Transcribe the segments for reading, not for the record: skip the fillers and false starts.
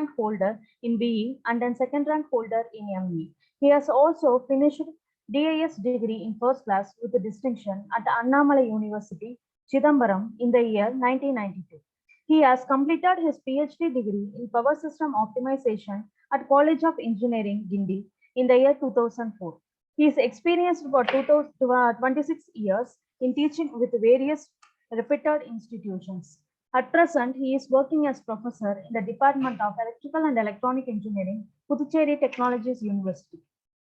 rank holder in BE and then second rank holder in ME. He has also finished DIS degree in first class with distinction at Annamalai University, Chidambaram in the year 1992. He has completed his PhD degree in Power System Optimization at College of Engineering, Guindy in the year 2004. He is experienced for 26 years in teaching with various reputed institutions. At present, he is working as professor in the Department of Electrical and Electronic Engineering, Puducherry Technologies University.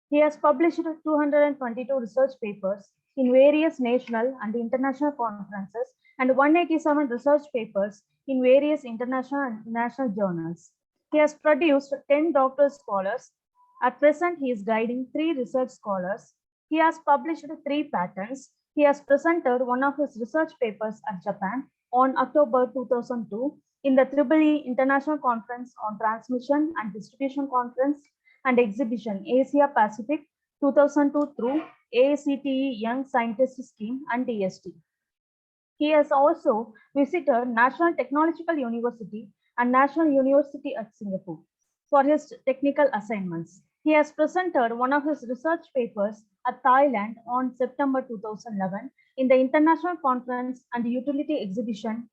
He has published 222 research papers in various national and international conferences and 187 research papers in various international and national journals. He has produced 10 doctoral scholars. At present, he is guiding 3 research scholars. He has published 3 patents. He has presented one of his research papers at Japan on October 2002 in the EEE International Conference on Transmission and Distribution Conference and Exhibition Asia Pacific 2002 through ACTE Young Scientist Scheme and DST. He has also visited National Technological University and National University at Singapore for his technical assignments. He has presented one of his research papers at Thailand on September 2011 in the International Conference and Utility Exhibition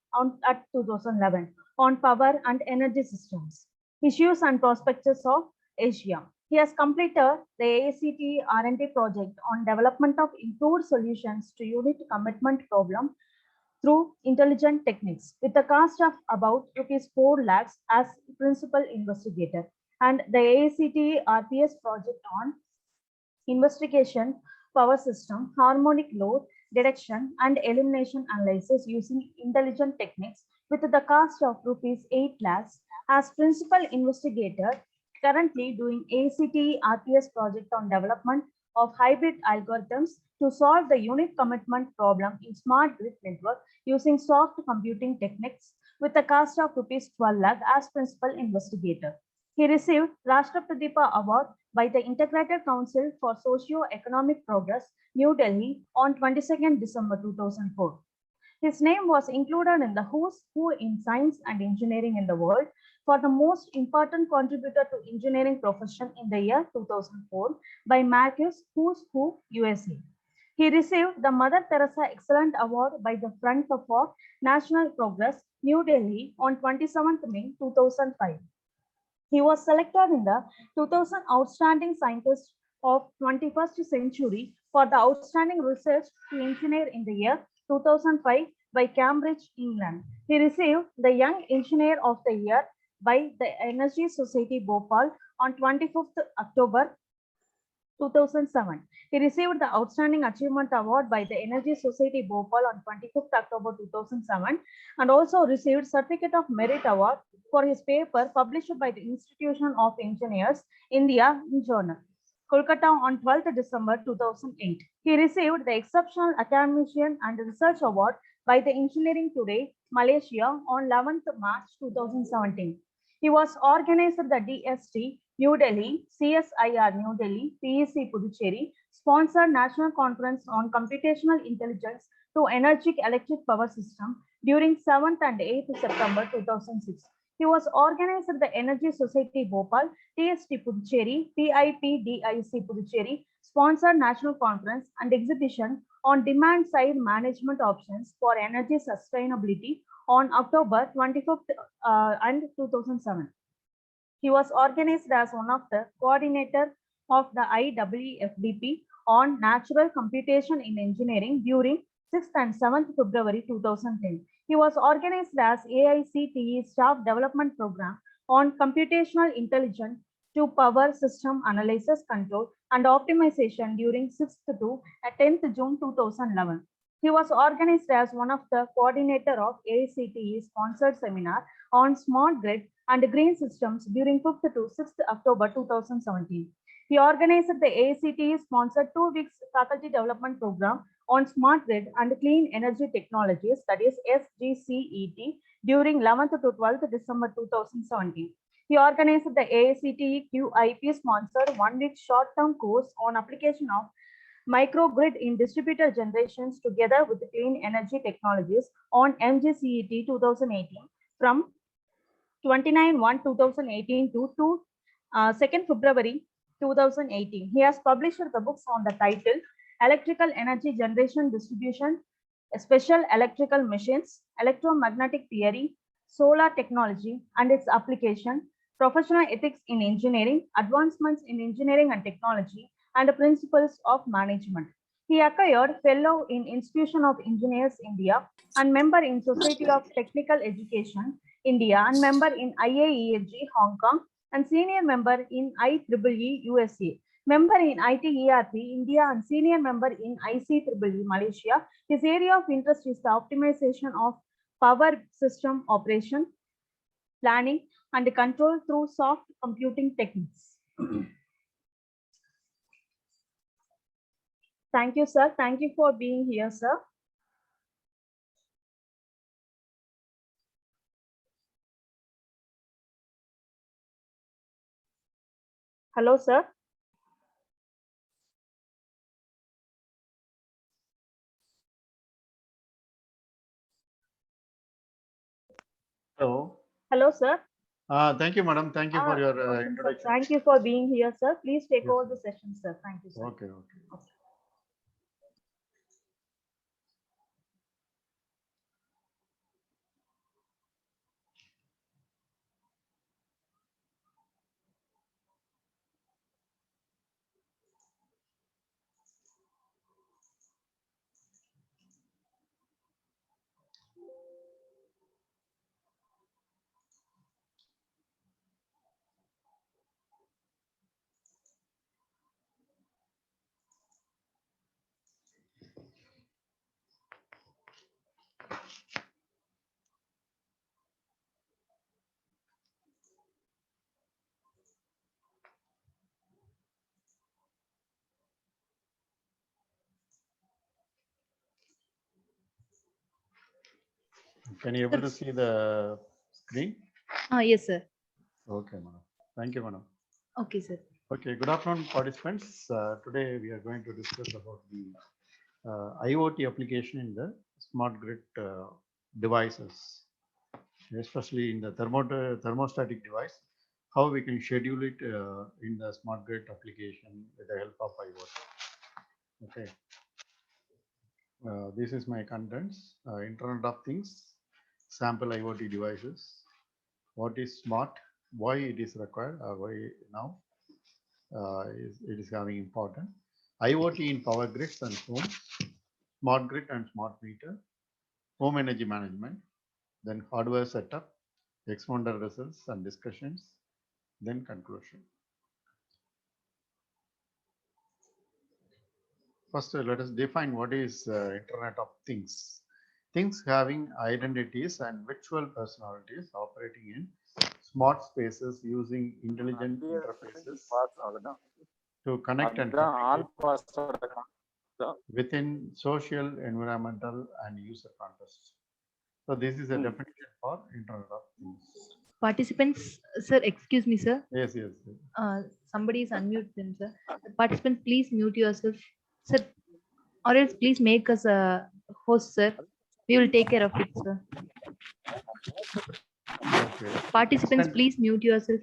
at 2011 on power and energy systems, issues and prospects of Asia. He has completed the ACT R&D project on development of improved solutions to unit commitment problem through intelligent techniques with a cost of about rupees 4 lakhs as principal investigator, and the ACT RPS project on investigation, power system, harmonic load detection and elimination analysis using intelligent techniques with the cost of rupees 8 lakhs as principal investigator, currently doing ACT RPS project on development of hybrid algorithms to solve the unit commitment problem in smart grid network using soft computing techniques with a cost of rupees 12 lakh as principal investigator. He received Rashtrapratipa Award by the Integrated Council for Socio-Economic Progress, New Delhi on 22nd December 2004. His name was included in the Who's Who in Science and Engineering in the World for the most important contributor to engineering profession in the year 2004 by Marcus Who's Who USA. He received the Mother Teresa Excellent Award by the Front for National Progress, New Delhi on 27th May 2005. He was selected in the 2000 Outstanding Scientist of 21st Century for the Outstanding Research to Engineer in the year 2005 by Cambridge, England. He received the Young Engineer of the Year by the Energy Society Bhopal on 25th October 2007. He received the Outstanding Achievement Award by the Energy Society Bhopal on 25th October 2007 and also received Certificate of Merit Award for his paper published by the Institution of Engineers, India in Journal, Kolkata on 12th December 2008. He received the Exceptional Academician and Research Award by the Engineering Today, Malaysia on 11th March 2017. He was organized the DST New Delhi, CSIR New Delhi, PEC Puducherry, sponsored National Conference on Computational Intelligence to Energetic Electric Power System during 7th and 8th September 2006. He was organized at the Energy Society Bhopal, TST Puducherry, PIPDIC Puducherry, sponsored National Conference and Exhibition on Demand-Side Management Options for Energy Sustainability on October 25th and 2007. He was organized as one of the coordinator of the IEEFDP on Natural Computation in Engineering during 6th and 7th February 2010. He was organized as AICTE Staff Development Program on Computational Intelligence to Power System Analysis, Control and Optimization during 6th to 10th June 2011. He was organized as one of the coordinator of AICTE sponsored seminar on smart grid and green systems during 5th to 6th October 2017. He organized the AICTE sponsored 2 weeks faculty development program on smart grid and clean energy technologies, that is SGCET, during 11th to 12th December 2017. He organized the AICTE QIP sponsored 1 week short-term course on application of microgrid in distributed generations together with clean energy technologies on MGCET 2018 from 29/1/2018 to 2nd February 2018. He has published the books on the title Electrical Energy Generation Distribution, Special Electrical Machines, Electromagnetic Theory, Solar Technology and its Application, Professional Ethics in Engineering, Advancements in Engineering and Technology, and the Principles of Management. He acquired Fellow in Institution of Engineers India and member in Society of Technical Education India and member in IAEG Hong Kong and senior member in IEEE USA, member in ITERP India and senior member in ICEEE Malaysia. His area of interest is the optimization of power system operation, planning and control through soft computing techniques. Thank you, sir. Thank you for being here, sir. Hello, sir. Hello. Hello, sir. Thank you, madam. Thank you for your introduction. Thank you for being here, sir. Please take Yes, over sir. the session, sir. Thank you, sir. Okay. Can you able to see the screen? Yes, sir. Okay, madam. Thank you, madam. Okay, sir. Okay. Good afternoon, participants. Today we are going to discuss about the IoT application in the smart grid devices, especially in the thermostatic device. How we can schedule it in the smart grid application with the help of IoT. Okay. This is my contents. Internet of Things, sample IoT devices. What is smart? Why it is required? Why now it is having important. IoT in power grids and homes, smart grid and smart meter, home energy management, then hardware setup, expounder results and discussions, then conclusion. First, let us define what is Internet of Things. Things having identities and virtual personalities operating in smart spaces using intelligent interfaces to connect and communicate within social, environmental, and user context. So this is a definition for Internet of Things. Participants, sir, excuse me, sir. Yes. Somebody is unmute them, sir. Participant, please mute yourself, sir, or else please make us a host, sir. We will take care of it, sir. Okay. Participants, please mute yourself.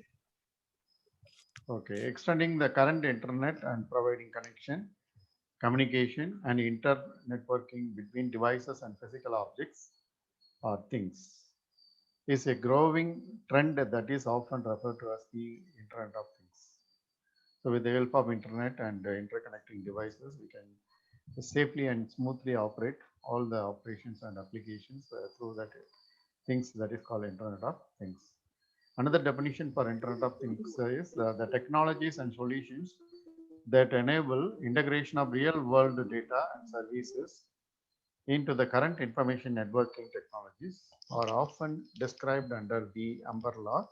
Okay. Extending the current internet and providing connection, communication, and inter-networking between devices and physical objects or things is a growing trend that is often referred to as the Internet of Things. So with the help of internet and interconnecting devices, we can safely and smoothly operate all the operations and applications through that things that is called Internet of Things. Another definition for Internet of Things is the technologies and solutions that enable integration of real world data and services into the current information networking technologies are often described under the umbrella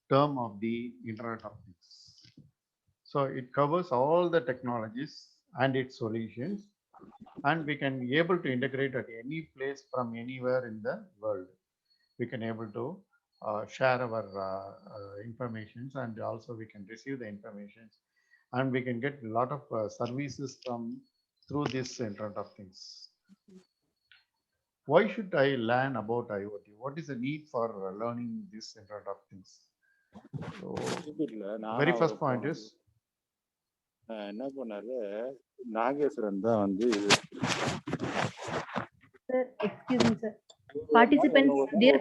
term of the Internet of Things. So it covers all the technologies and its solutions, and we can be able to integrate at any place from anywhere in the world. We can able to share our informations, and also we can receive the information, and we can get a lot of services from through this Internet of Things. Why should I learn about IoT? What is the need for learning this Internet of Things? So, இல்ல நானும் very first அவரும் point போனோம். is, என்ன பண்ணாரு, நாகேஸ்வரன் தான் வந்து Sir, excuse me, sir. Participants, dear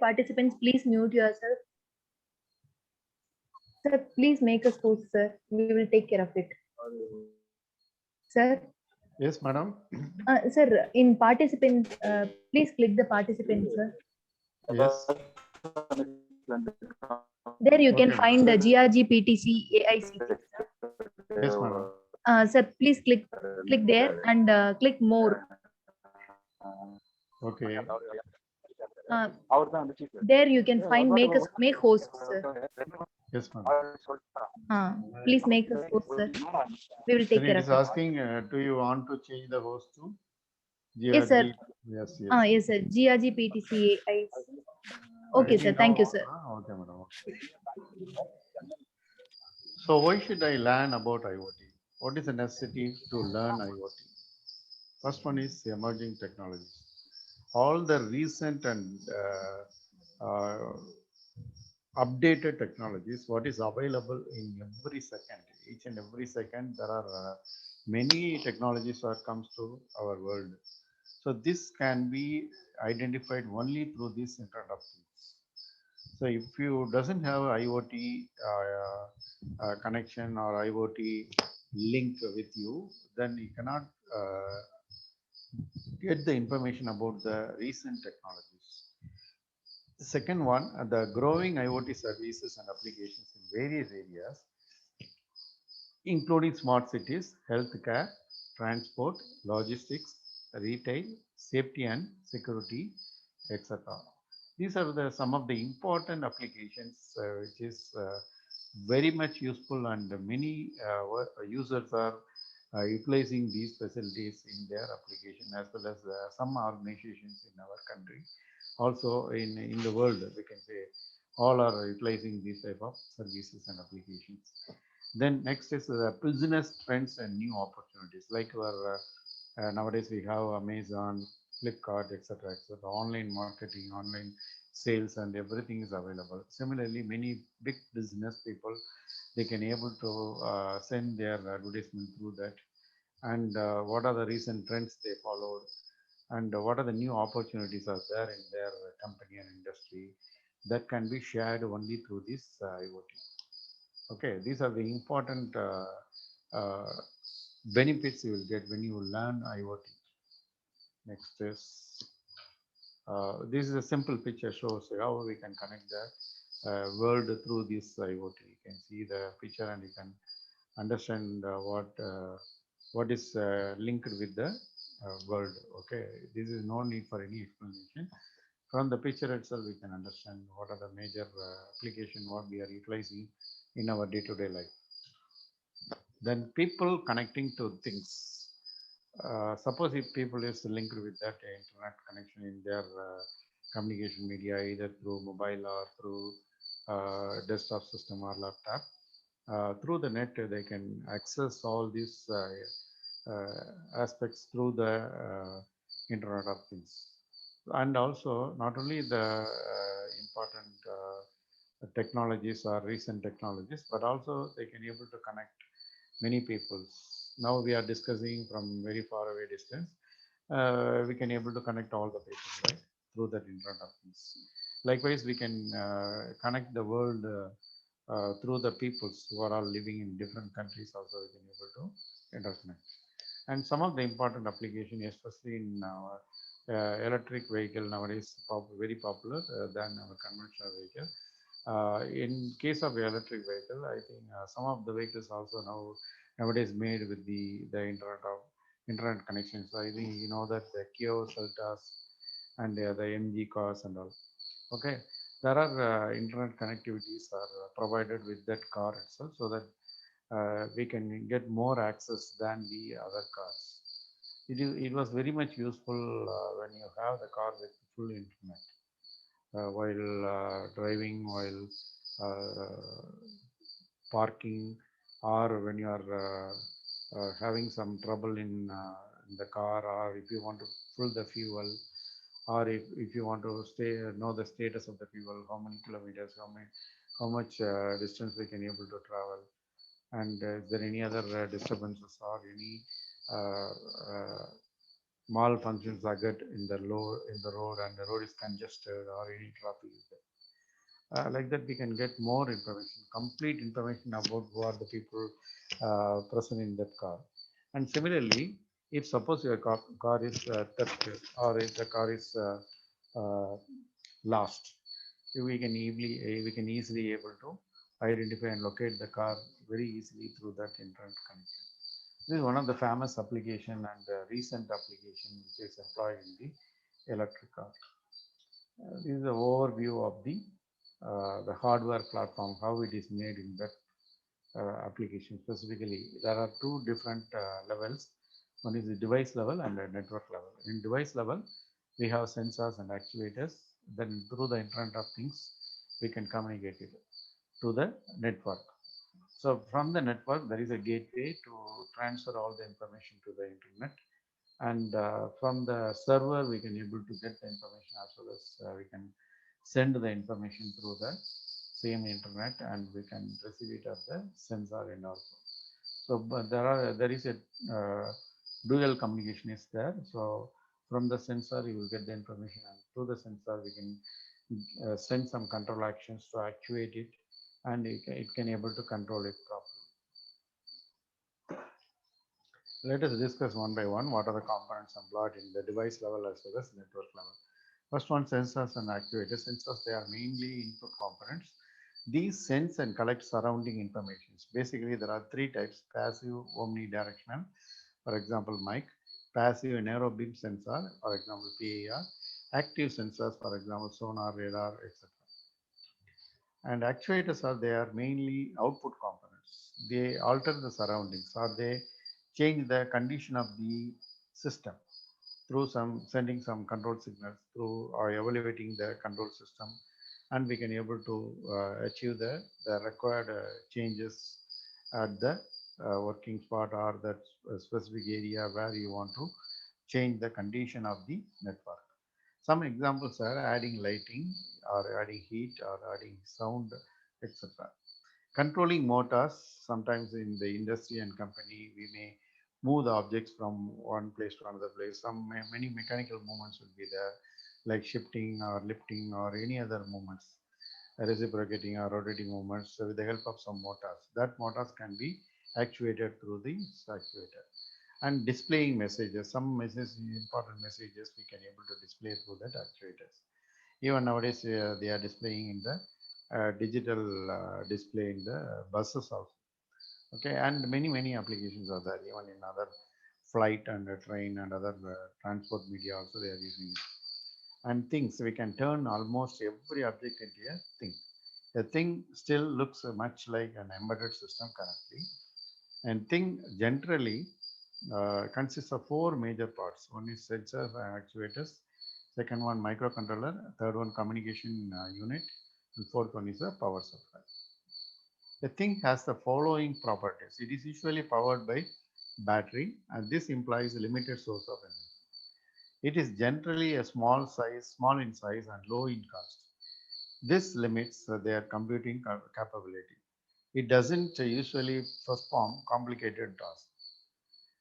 participants, please mute yourself. Sir, please make us host, sir. We will take care of it. Sir, yes, madam. sir, in participants, please click the participants, sir. Yes. There you can Okay, find the GRGPTC AICT. Yes, madam. Sir, please click there and click more. Okay. அவர் தான் வந்து chief. There you can find make host, sir. Yes, madam. Please make us host, sir. We will take Then care it of is it. asking, do you want to change the host to Yes, sir. Yes, yes. Yes, sir. GRGPTC AICT. Okay, sir. Thank you, sir. Okay, madam. Okay. So why should I learn about IoT? What is the necessity to learn IoT? First one is emerging technologies. All the recent and updated technologies, what is available in every second, each and every second, there are many technologies that comes to our world. So this can be identified only through this Internet of Things. So if you doesn't have IoT connection or IoT link with you, then you cannot get the information about the recent technologies. The second one, the growing IoT services and applications in various areas, including smart cities, healthcare, transport, logistics, retail, safety and security, etc. These are some of the important applications which is very much useful, and many users are utilizing these facilities in their application, as well as some organizations in our country, also in the world, we can say all are utilizing these type of services and applications. Then next is business trends and new opportunities, like nowadays we have Amazon, Flipkart, etc., etc. Online marketing, online sales, and everything is available. Similarly, many big business people, they can able to send their advertisement through that, and what are the recent trends they followed, and what are the new opportunities are there in their company and industry, that can be shared only through this IoT. Okay, these are the important benefits you will get when you learn IoT. Next is, this is a simple picture, shows how we can connect the world through this IoT. You can see the picture and you can understand what is linked with the world. Okay, this is no need for any explanation. From the picture itself, we can understand what are the major application what we are utilizing in our day-to-day life. Then people connecting to things. Suppose if people is linked with that internet connection in their communication media, either through mobile or through desktop system or laptop, through the net they can access all these aspects through the Internet of Things. And also not only the important technologies or recent technologies, but also they can able to connect many people. Now we are discussing from very far away distance. We can able to connect all the people, right, through that Internet of Things. Likewise, we can connect the world through the peoples who are all living in different countries. Also, we can able to interconnect. And some of the important application, especially in electric vehicle nowadays, very popular than our conventional vehicle. In case of electric vehicle, I think some of the vehicles also nowadays made with the internet connections. So I think you know that the Kia Seltas and the MG cars and all. Okay, there are internet connectivities are provided with that car itself, so that we can get more access than the other cars. It was very much useful when you have the car with full internet. While driving, while parking, or when you are having some trouble in in the car, or if you want to fill the fuel, or if you want to know the status of the fuel, how many kilometers, how much distance we can able to travel, and is there any other disturbances or any uh, uh, malfunctions occurred in the road, and the road is congested or any traffic is there. Like that we can get more information, complete information about who are the people present in that car. And similarly, if suppose your car is thefted, or if the car is lost, we can easily able to identify and locate the car very easily through that internet connection. This is one of the famous application and recent application which is employed in the electric car. This is the overview of the hardware platform, how it is made in that application specifically. There are two different levels. One is the device level and the network level. In device level, we have sensors and actuators. Then through the Internet of Things, we can communicate it to the network. So from the network, there is a gateway to transfer all the information to the internet. And from the server, we can able to get the information, as well as we can send the information through the same internet, and we can receive it at the sensor end also. So but there is a dual communication is there. So from the sensor, you will get the information, and through the sensor, we can send some control actions to actuate it, and it can able to control it properly. Let us discuss one by one what are the components employed in the device level as well as network level. First one, sensors and actuators. Sensors, they are mainly input components. These sense and collect surrounding information. Basically, there are three types: passive, omnidirectional, for example, mic; passive narrow beam sensor, for example, PIR; active sensors, for example, sonar, radar, etc. And actuators are they are mainly output components. They alter the surroundings, or they change the condition of the system through some sending some control signals through, or evaluating the control system, and we can able to achieve the required changes at the working spot, or that specific area where you want to change the condition of the network. Some examples are adding lighting, or adding heat, or adding sound, etc. Controlling motors, sometimes in the industry and company, we may move the objects from one place to another place. Many mechanical movements will be there, like shifting or lifting or any other movements, reciprocating or rotating movements, with the help of some motors. That motors can be actuated through the actuator. And displaying messages, some messages, important messages, we can able to display through that actuators. Even nowadays, they are displaying in the digital display in the buses also. Okay, and many applications are there. Even in other flight and train and other transport media also, they are using it. And things, we can turn almost every object into a thing. The thing still looks much like an embedded system currently. And thing generally consists of four major parts. One is sensors and actuators. Second one, microcontroller. Third one, communication unit. And fourth one is a power supply. The thing has the following properties. It is usually powered by battery, and this implies a limited source of energy. It is generally a small in size and low in cost. This limits their computing capability. It doesn't usually perform complicated tasks.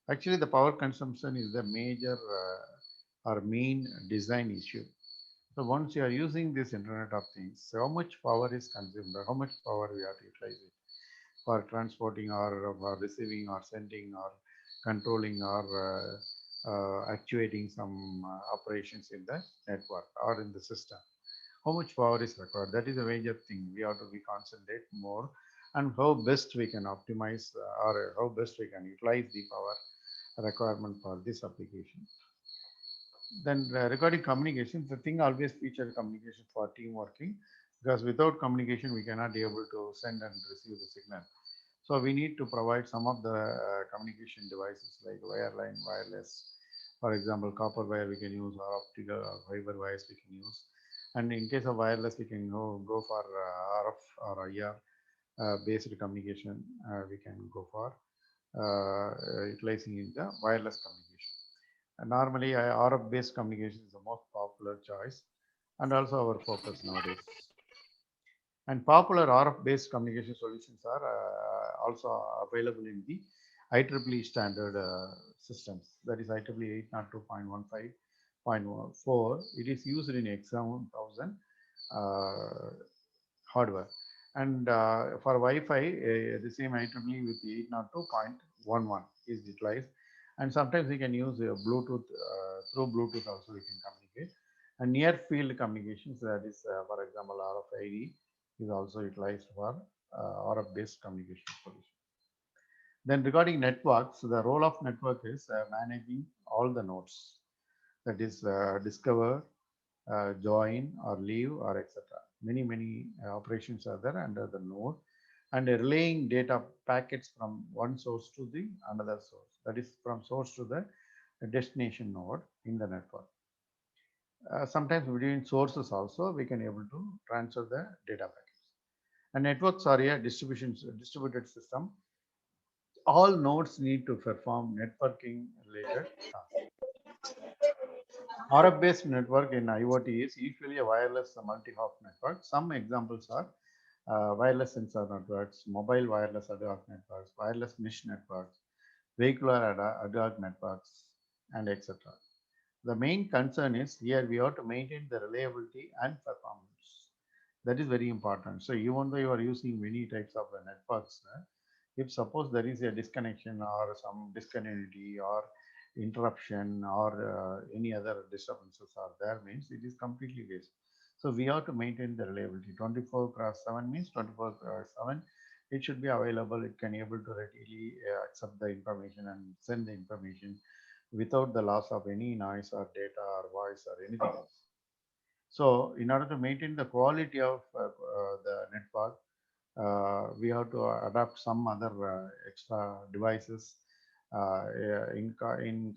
Actually, the power consumption is the major or main design issue. So once you are using this Internet of Things, how much power is consumed, or how much power we have to utilize it for transporting, or for receiving, or sending, or controlling, or actuating some operations in the network or in the system. How much power is required? That is a major thing. We have to be concentrate more, and how best we can optimize, or how best we can utilize the power requirement for this application. Then regarding communication, the thing always feature communication for team working, because without communication we cannot be able to send and receive the signal. So we need to provide some of the communication devices like wireline, wireless. For example, copper wire we can use, or optical or fiber wires we can use. And in case of wireless, we can go for RF or IR based communication. We can go for utilizing in the wireless communication. Normally, RF-based communication is the most popular choice and also our focus nowadays. And popular RF-based communication solutions are also available in the IEEE standard systems. That is IEEE 802.15.4. It is used in X1000 hardware. And for Wi-Fi, the same IEEE with 802.11 is utilized. And sometimes we can use Bluetooth, through Bluetooth also we can communicate. And near field communications, that is, for example, RFID is also utilized for RF-based communication solution. Then regarding networks, the role of network is managing all the nodes. That is discover, join or leave or etc. Many operations are there under the node, and relaying data packets from one source to the another source. That is from source to the destination node in the network. Sometimes between sources also we can able to transfer the data packets. And networks are a distributed system. All nodes need to perform networking related tasks. RF-based network in IoT is usually a wireless multi-hop network. Some examples are wireless sensor networks, mobile wireless ad hoc networks, wireless mesh networks, vehicular ad hoc networks, and etc. The main concern is here we have to maintain the reliability and performance. That is very important. So even though you are using many types of networks, if suppose there is a disconnection or some discontinuity or interruption or any other disturbances are there, means it is completely waste. So we have to maintain the reliability. 24/7 means 24/7. It should be available. It can able to readily accept the information and send the information without the loss of any noise or data or voice or anything else. So in order to maintain the quality of the network, we have to adapt some other extra devices in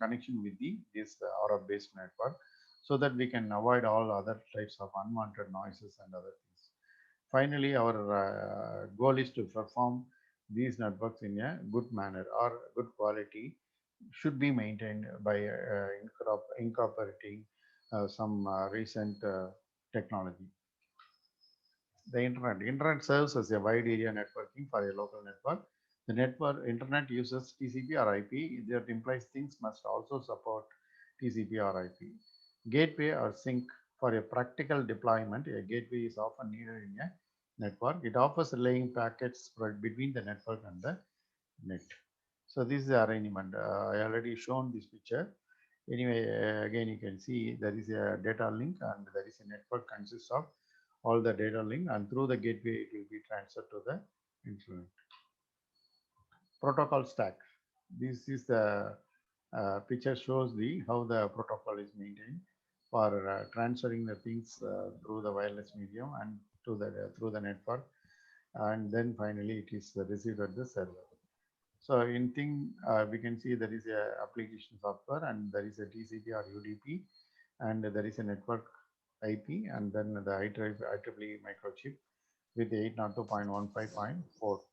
connection with this RF-based network, so that we can avoid all other types of unwanted noises and other things. Finally, our goal is to perform these networks in a good manner or good quality should be maintained by incorporating some recent technology. The internet serves as a wide area networking for a local network. The internet uses TCP or IP. That implies things must also support TCP or IP. Gateway or sync. For a practical deployment, a gateway is often needed in a network. It offers relaying packets between the network and the net. So this is the arrangement. I already shown this picture. Anyway, again you can see there is a data link and there is a network consists of all the data link, and through the gateway it will be transferred to the internet. Protocol stack. This is the picture shows the how the protocol is maintained for transferring the things through the wireless medium and to the through the network, and then finally it is received at the server. So in thing we can see there is a application software and there is a TCP or UDP, and there is a network IP, and then the IEEE microchip with 802.15.4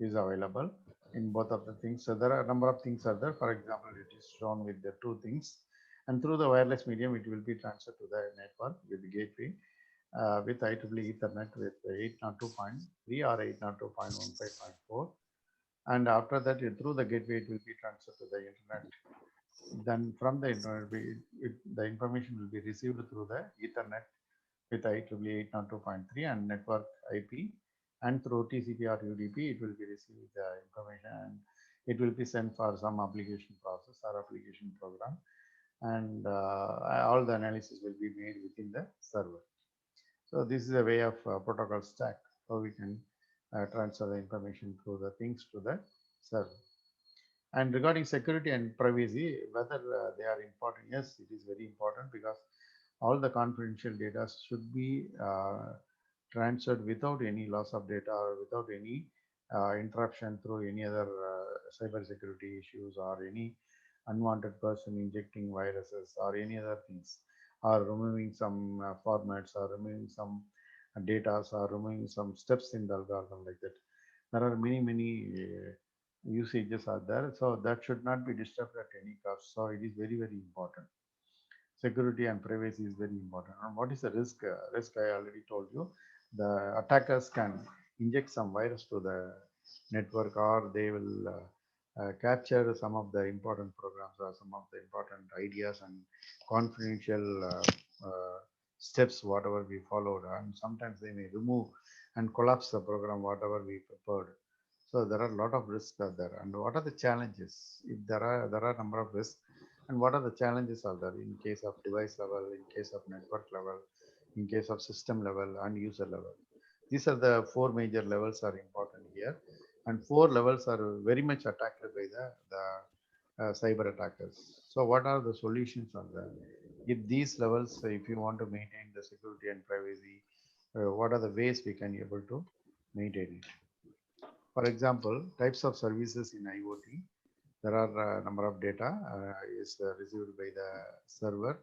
is available in both of the things. So there are a number of things are there. For example, it is shown with the two things, and through the wireless medium it will be transferred to the network with the gateway with IEEE Ethernet with 802.3 or 802.15.4, and after that through the gateway it will be transferred to the internet. Then from the internet the information will be received through the Ethernet with IEEE 802.3 and network IP, and through TCP or UDP it will be received the information and it will be sent for some application process or application program, and all the analysis will be made within the server. So this is a way of protocol stack, how we can transfer the information through the things to the server. And regarding security and privacy, whether they are important, yes, it is very important, because all the confidential data should be transferred without any loss of data or without any interruption through any other cyber security issues or any unwanted person injecting viruses or any other things, or removing some formats or removing some data or removing some steps in the algorithm like that. There are many usages are there. So that should not be disturbed at any cost. So it is very, very important. Security and privacy is very important. And what is the risk? Risk I already told you. The attackers can inject some virus to the network, or they will capture some of the important programs or some of the important ideas and confidential steps, whatever we followed. And sometimes they may remove and collapse the program, whatever we prepared. So there are a lot of risks are there. And what are the challenges? If there are a number of risks, and what are the challenges are there in case of device level, in case of network level, in case of system level and user level. These are the four major levels are important here, and four levels are very much attacked by the cyber attackers. So what are the solutions on there? If these levels, if you want to maintain the security and privacy, what are the ways we can able to maintain it? For example, types of services in IoT. There are a number of data is received by the server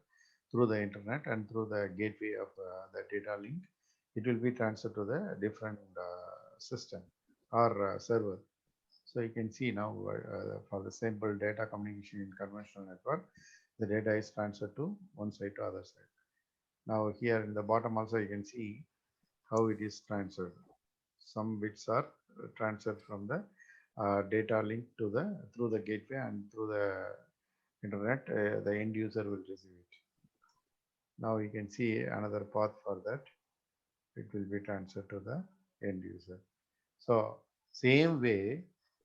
through the internet and through the gateway of the data link. It will be transferred to the different system or server. So you can see now for the simple data communication in conventional network, the data is transferred to one side to other side. Now here in the bottom also you can see how it is transferred. Some bits are transferred from the data link to the through the gateway, and through the internet the end user will receive it. Now you can see another path for that. It will be transferred to the end user. So same way,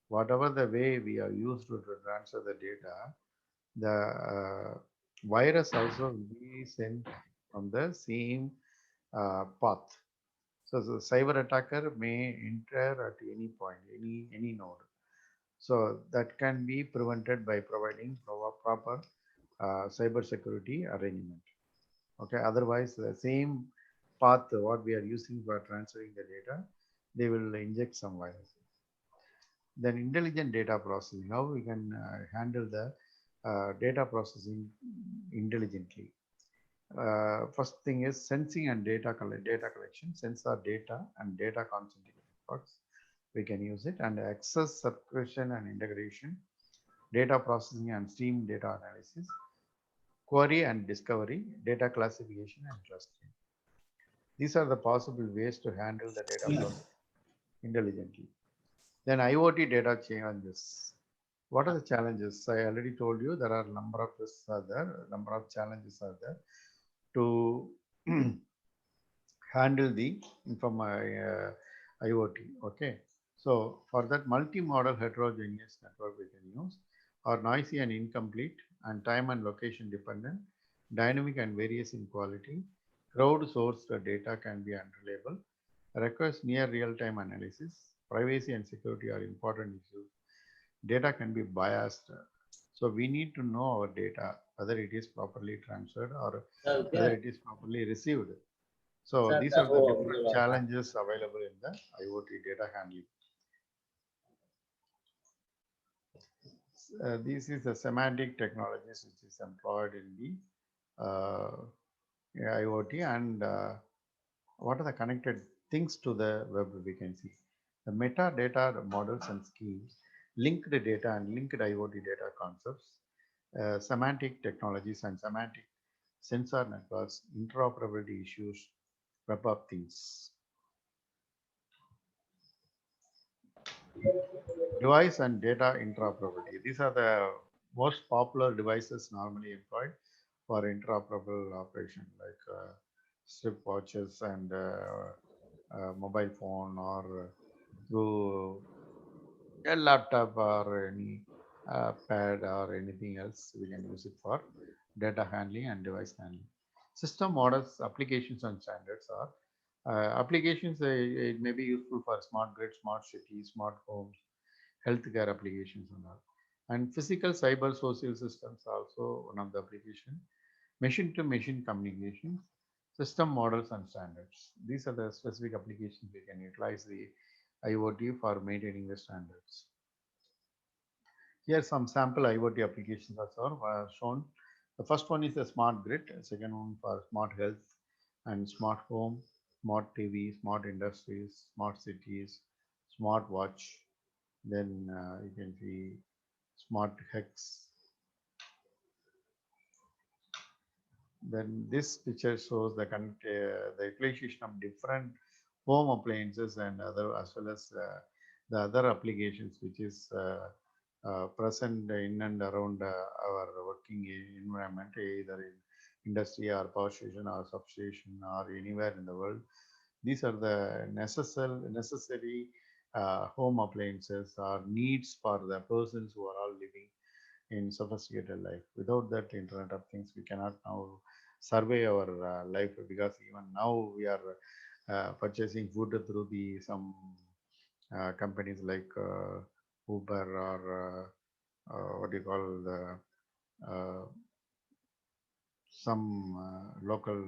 whatever the way we are used to transfer the data, the virus also will be sent from the same path. So the cyber attacker may enter at any point, any node. So that can be prevented by providing proper cyber security arrangement. Okay, otherwise the same path what we are using for transferring the data, they will inject some virus. Then intelligent data processing. How we can handle the data processing intelligently. First thing is sensing and data collection, sensor data and data concentrated networks. We can use it, and access subscription and integration, data processing and stream data analysis, query and discovery, data classification and clustering. These are the possible ways to handle the data process intelligently. Then IoT data challenges. What are the challenges? I already told you there are number of risks are there, number of challenges are there to handle the from IoT. Okay, so for that multi-model heterogeneous network we can use, or noisy and incomplete, and time and location dependent, dynamic and various in quality, crowd-sourced data can be unreliable, requires near real-time analysis, privacy and security are important issues. Data can be biased. So we need to know our data, whether it is properly transferred or whether it is properly received. So these are the different challenges available in the IoT data handling. This is the semantic technologies which is employed in the IoT, and what are the connected things to the web we can see. The metadata models and schemes, linked data and linked IoT data concepts, semantic technologies and semantic sensor networks, interoperability issues, web of things. Device and data interoperability. These are the most popular devices normally employed for interoperable operation, like strip watches and mobile phone, or through a laptop or any pad or anything else. We can use it for data handling and device handling. System models, applications and standards are applications. It may be useful for smart grid, smart cities, smart homes, healthcare applications and all. And physical cyber social systems also one of the application. Machine to machine communications, system models and standards. These are the specific applications we can utilize the IoT for maintaining the standards. Here some sample IoT applications are shown. The first one is the smart grid, second one for smart health and smart home, smart TV, smart industries, smart cities, smart watch, Then you can see smart hex. Then this picture shows the utilization of different home appliances and other, as well as the other applications which is present in and around our working environment, either in industry or power station or substation or anywhere in the world. These are the necessary home appliances or needs for the persons who are all living in sophisticated life. Without that Internet of Things, we cannot now survey our life, because even now we are purchasing food through the some companies like Uber or what do you call the uh, some local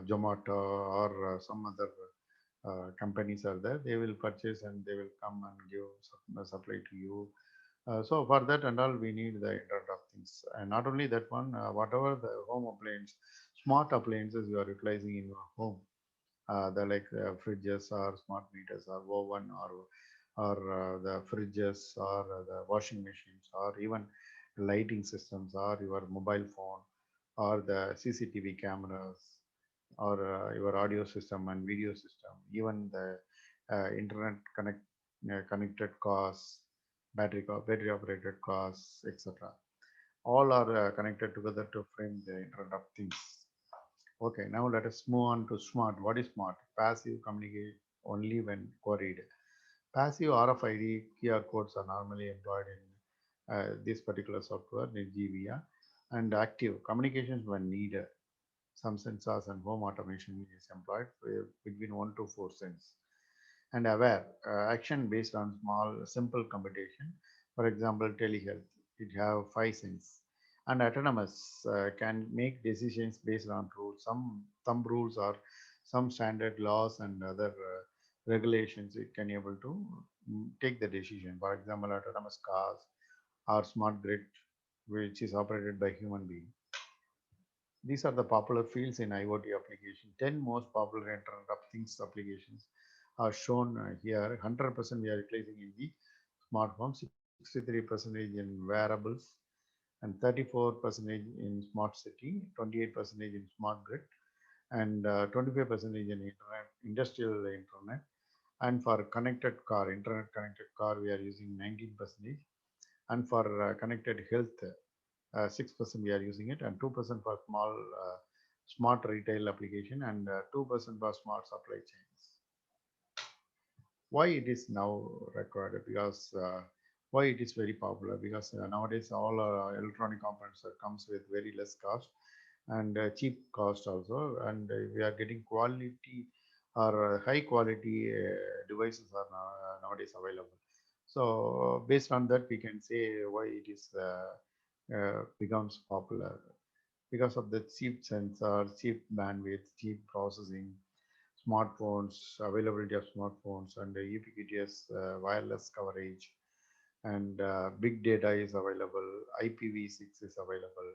Zomato or some other companies are there. They will purchase and they will come and give supply to you. So for that and all, we need the Internet of Things. And not only that one, whatever the home appliance, smart appliances you are utilizing in your home, the like fridges or smart meters or oven or the fridges or the washing machines or even lighting systems or your mobile phone or the CCTV cameras or your audio system and video system, even the internet connected cars, battery operated cars, etc. All are connected together to frame the Internet of Things. Okay, now let us move on to smart. What is smart? Passive communicate only when queried. Passive RFID QR codes are normally employed in this particular software, NetGVia, and active communications when needed. Some sensors and home automation is employed between 1 to 4 cents. And aware, action based on small, simple computation. For example, telehealth, it have 5 cents. And autonomous can make decisions based on rules. Some thumb rules or some standard laws and other regulations. It can able to take the decision. For example, autonomous cars or smart grid, which is operated by human being. These are the popular fields in IoT application. 10 most popular Internet of Things applications are shown here. 100% we are utilizing in the smart home, 63% in wearables, and 34% in smart city, 28% in smart grid, and 25% in internet, industrial internet. And for connected car, internet connected car, we are using 19%. And for connected health, 6% we are using it, and 2% for smart retail application, and 2% for smart supply chains. Why it is now required? Because why it is very popular? Because nowadays all electronic components comes with very less cost and cheap cost also, and we are getting quality or high quality devices are nowadays available. So based on that, we can say why it is becomes popular, because of the cheap sensor, cheap bandwidth, cheap processing, smartphones, availability of smartphones, and ubiquitous wireless coverage, and big data is available, IPv6 is available.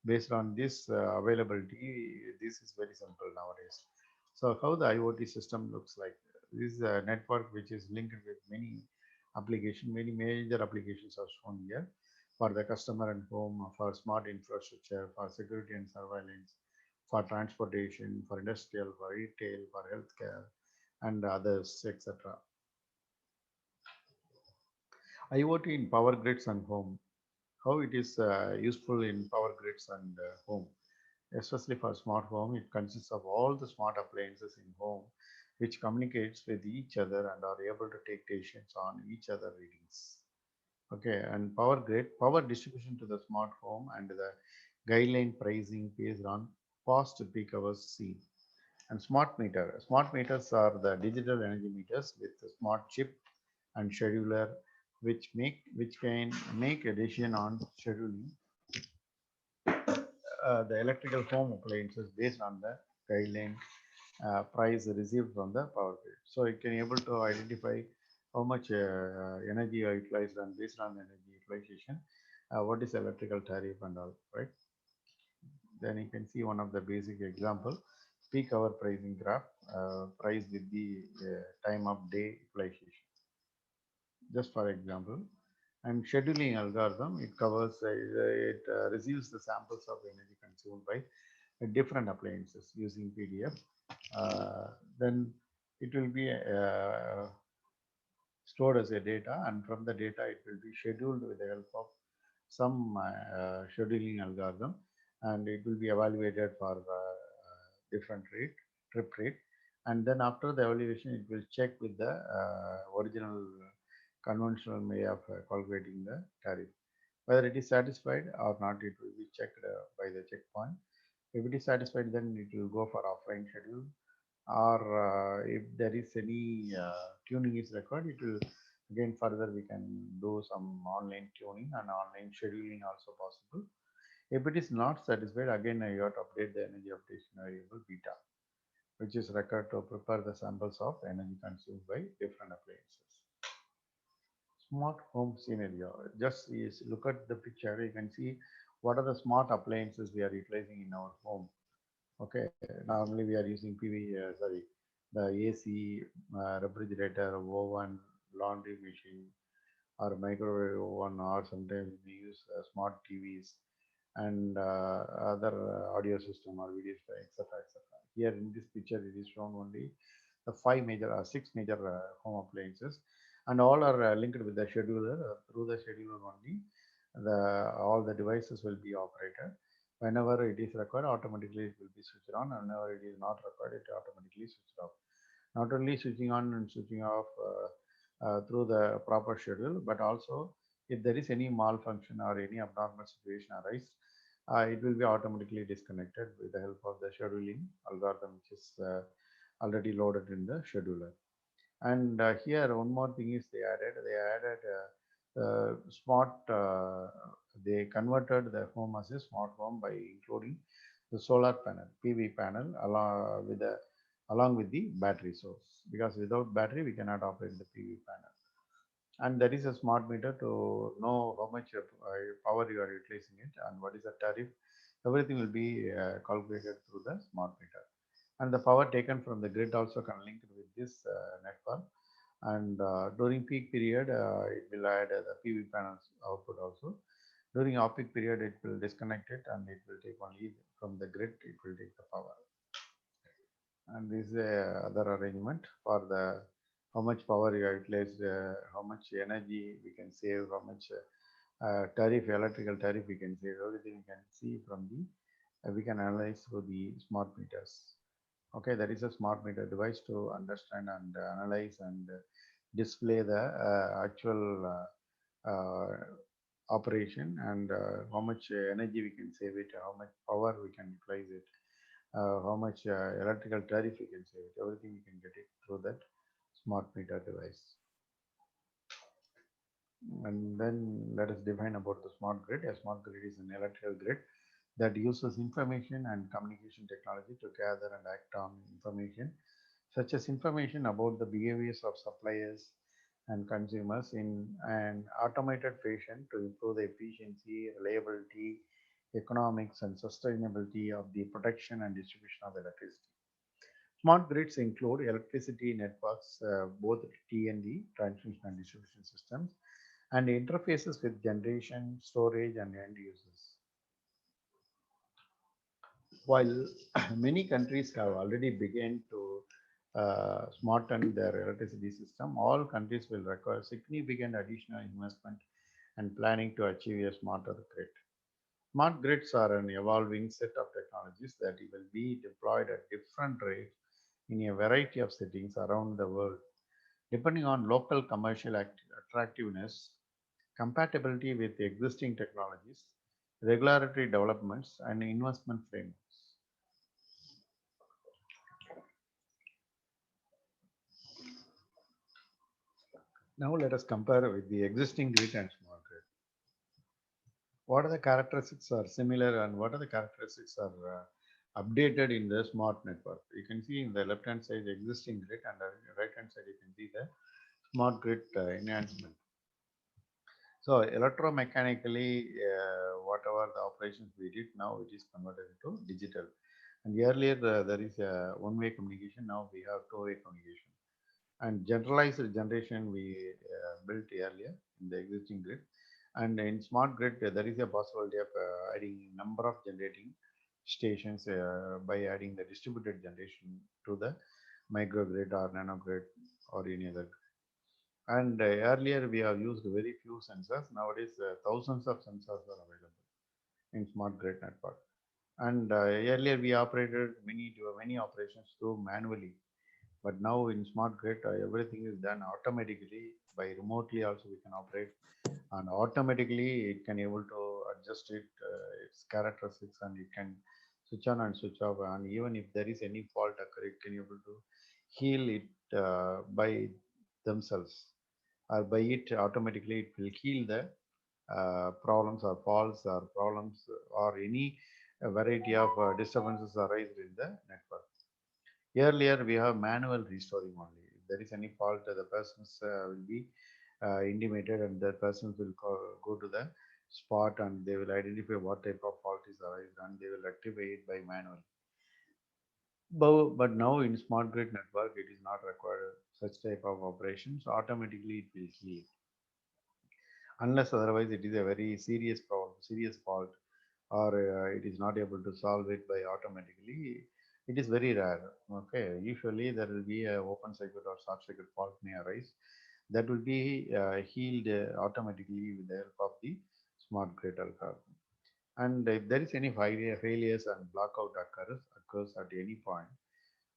Based on this availability, this is very simple nowadays. So how the IoT system looks like? This is a network which is linked with many applications. Many major applications are shown here for the customer and home, for smart infrastructure, for security and surveillance, for transportation, for industrial, for retail, for healthcare, and others, etc. IoT in power grids and home. How it is useful in power grids and home, especially for smart home. It consists of all the smart appliances in home which communicates with each other and are able to take decisions on each other readings. Okay, and power grid, power distribution to the smart home, and the guideline pricing based on past peak hours seen. And smart meter. Smart meters are the digital energy meters with a smart chip and scheduler, which can make a decision on scheduling the electrical home appliances based on the guideline price received from the power grid. So it can able to identify how much energy you utilized, and based on the energy utilization, what is electrical tariff and all, right? Then you can see one of the basic example, peak hour pricing graph, price with the time of day utilization. just for example. And scheduling algorithm, it covers, it receives the samples of energy consumed by different appliances using PDF. Then it will be stored as a data, and from the data it will be scheduled with the help of some scheduling algorithm, and it will be evaluated for different rate, trip rate, and then after the evaluation it will check with the original conventional way of calculating the tariff. Whether it is satisfied or not, it will be checked by the checkpoint. If it is satisfied, then it will go for offline schedule, or if there is any tuning is required, it will again further we can do some online tuning and online scheduling also possible. If it is not satisfied, again you have to update the energy updation variable beta, which is required to prepare the samples of energy consumed by different appliances. Smart home scenario. Just is look at the picture, you can see what are the smart appliances we are utilizing in our home. Okay, normally we are using the AC, refrigerator, oven, laundry machine, or microwave oven, or sometimes we use smart TVs and other audio system or video, etc. etc. Here in this picture, it is shown only the six major home appliances, and all are linked with the scheduler. Through the scheduler only, all the devices will be operated. Whenever it is required, automatically it will be switched on. And whenever it is not required, it automatically switched off. Not only switching on and switching off through the proper schedule, but also if there is any malfunction or any abnormal situation arise, it will be automatically disconnected with the help of the scheduling algorithm, which is already loaded in the scheduler. And here one more thing is they added smart, they converted the home as a smart home by including the solar panel, PV panel, along with the battery source, because without battery we cannot operate the PV panel. And there is a smart meter to know how much power you are utilizing it and what is the tariff. Everything will be calculated through the smart meter. And the power taken from the grid also can link with this network. And during peak period, it will add the PV panels output also. During off-peak period, it will disconnect it and it will take only from the grid, it will take the power. And this is other arrangement for the how much power you utilize, how much energy we can save, how much electrical tariff we can save. Everything we can see from the we can analyze through the smart meters. Okay, there is a smart meter device to understand and analyze and display the actual operation, and how much energy we can save it, how much power we can utilize it, how much electrical tariff we can save it. Everything we can get it through that smart meter device. And then let us define about the smart grid. A smart grid is an electrical grid that uses information and communication technology to gather and act on information, such as information about the behaviors of suppliers and consumers in an automated fashion to improve the efficiency, reliability, economics, and sustainability of the production and distribution of electricity. Smart grids include electricity networks, both T&D, transmission and distribution systems, and interfaces with generation, storage, and end users. While many countries have already begun to smarten their electricity system, all countries will require significant additional investment and planning to achieve a smarter grid. Smart grids are an evolving set of technologies that will be deployed at different rates in a variety of settings around the world, depending on local commercial attractiveness, compatibility with existing technologies, regulatory developments, and investment frameworks. Now let us compare with the existing grid and smart grid. What are the characteristics are similar and what are the characteristics are updated in the smart network? You can see in the left hand side the existing grid, and the right hand side you can see the smart grid enhancement. So electromechanically, whatever the operations we did, now it is converted into digital. And earlier there is a one-way communication, now we have two-way communication. And generalized generation we built earlier in the existing grid. And in smart grid, there is a possibility of adding number of generating stations by adding the distributed generation to the microgrid or nanogrid or any other. And earlier we have used very few sensors. Nowadays, thousands of sensors are available in smart grid network. And earlier we operated many operations through manually, but now in smart grid, everything is done automatically by remotely. Also, we can operate, and automatically it can able to adjust its characteristics, and it can switch on and switch off. And even if there is any fault occur, it can able to heal it by themselves, or by it automatically it will heal the problems or faults or problems or any variety of disturbances arise in the network. Earlier, we have manual restoring only. If there is any fault, the persons will be intimated, and the persons will go to the spot, and they will identify what type of fault is arising, and they will rectify it by manual. But now in smart grid network, it is not required such type of operations. Automatically, it will heal, unless otherwise it is a very serious problem, serious fault, or it is not able to solve it by automatically. It is very rare. Okay, usually there will be a open circuit or short circuit fault may arise, that will be healed automatically with the help of the smart grid algorithm. And if there is any failures and blackout occurs at any point,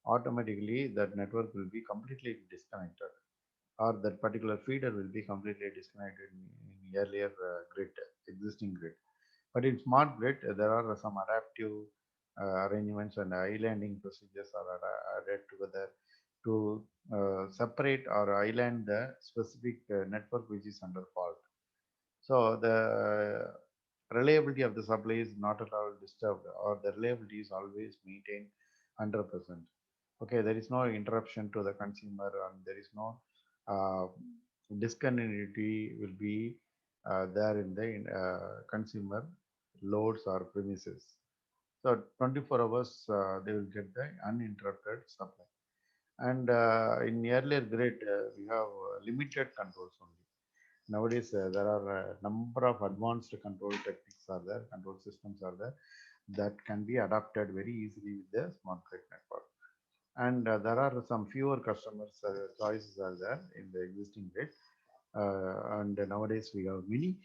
automatically that network will be completely disconnected, or that particular feeder will be completely disconnected in earlier grid, existing grid. But in smart grid, there are some adaptive arrangements and islanding procedures are added together to separate or island the specific network which is under fault. So the reliability of the supply is not at all disturbed, or the reliability is always maintained 100%. Okay, there is no interruption to the consumer, and there is no uh, discontinuity will be there in the consumer loads or premises. So 24 hours they will get the uninterrupted supply. And in earlier grid, we have limited controls only. Nowadays, there are a number of advanced control techniques are there, control systems are there that can be adapted very easily with the smart grid network. And there are some fewer customers choices are there in the existing grid. And nowadays we have many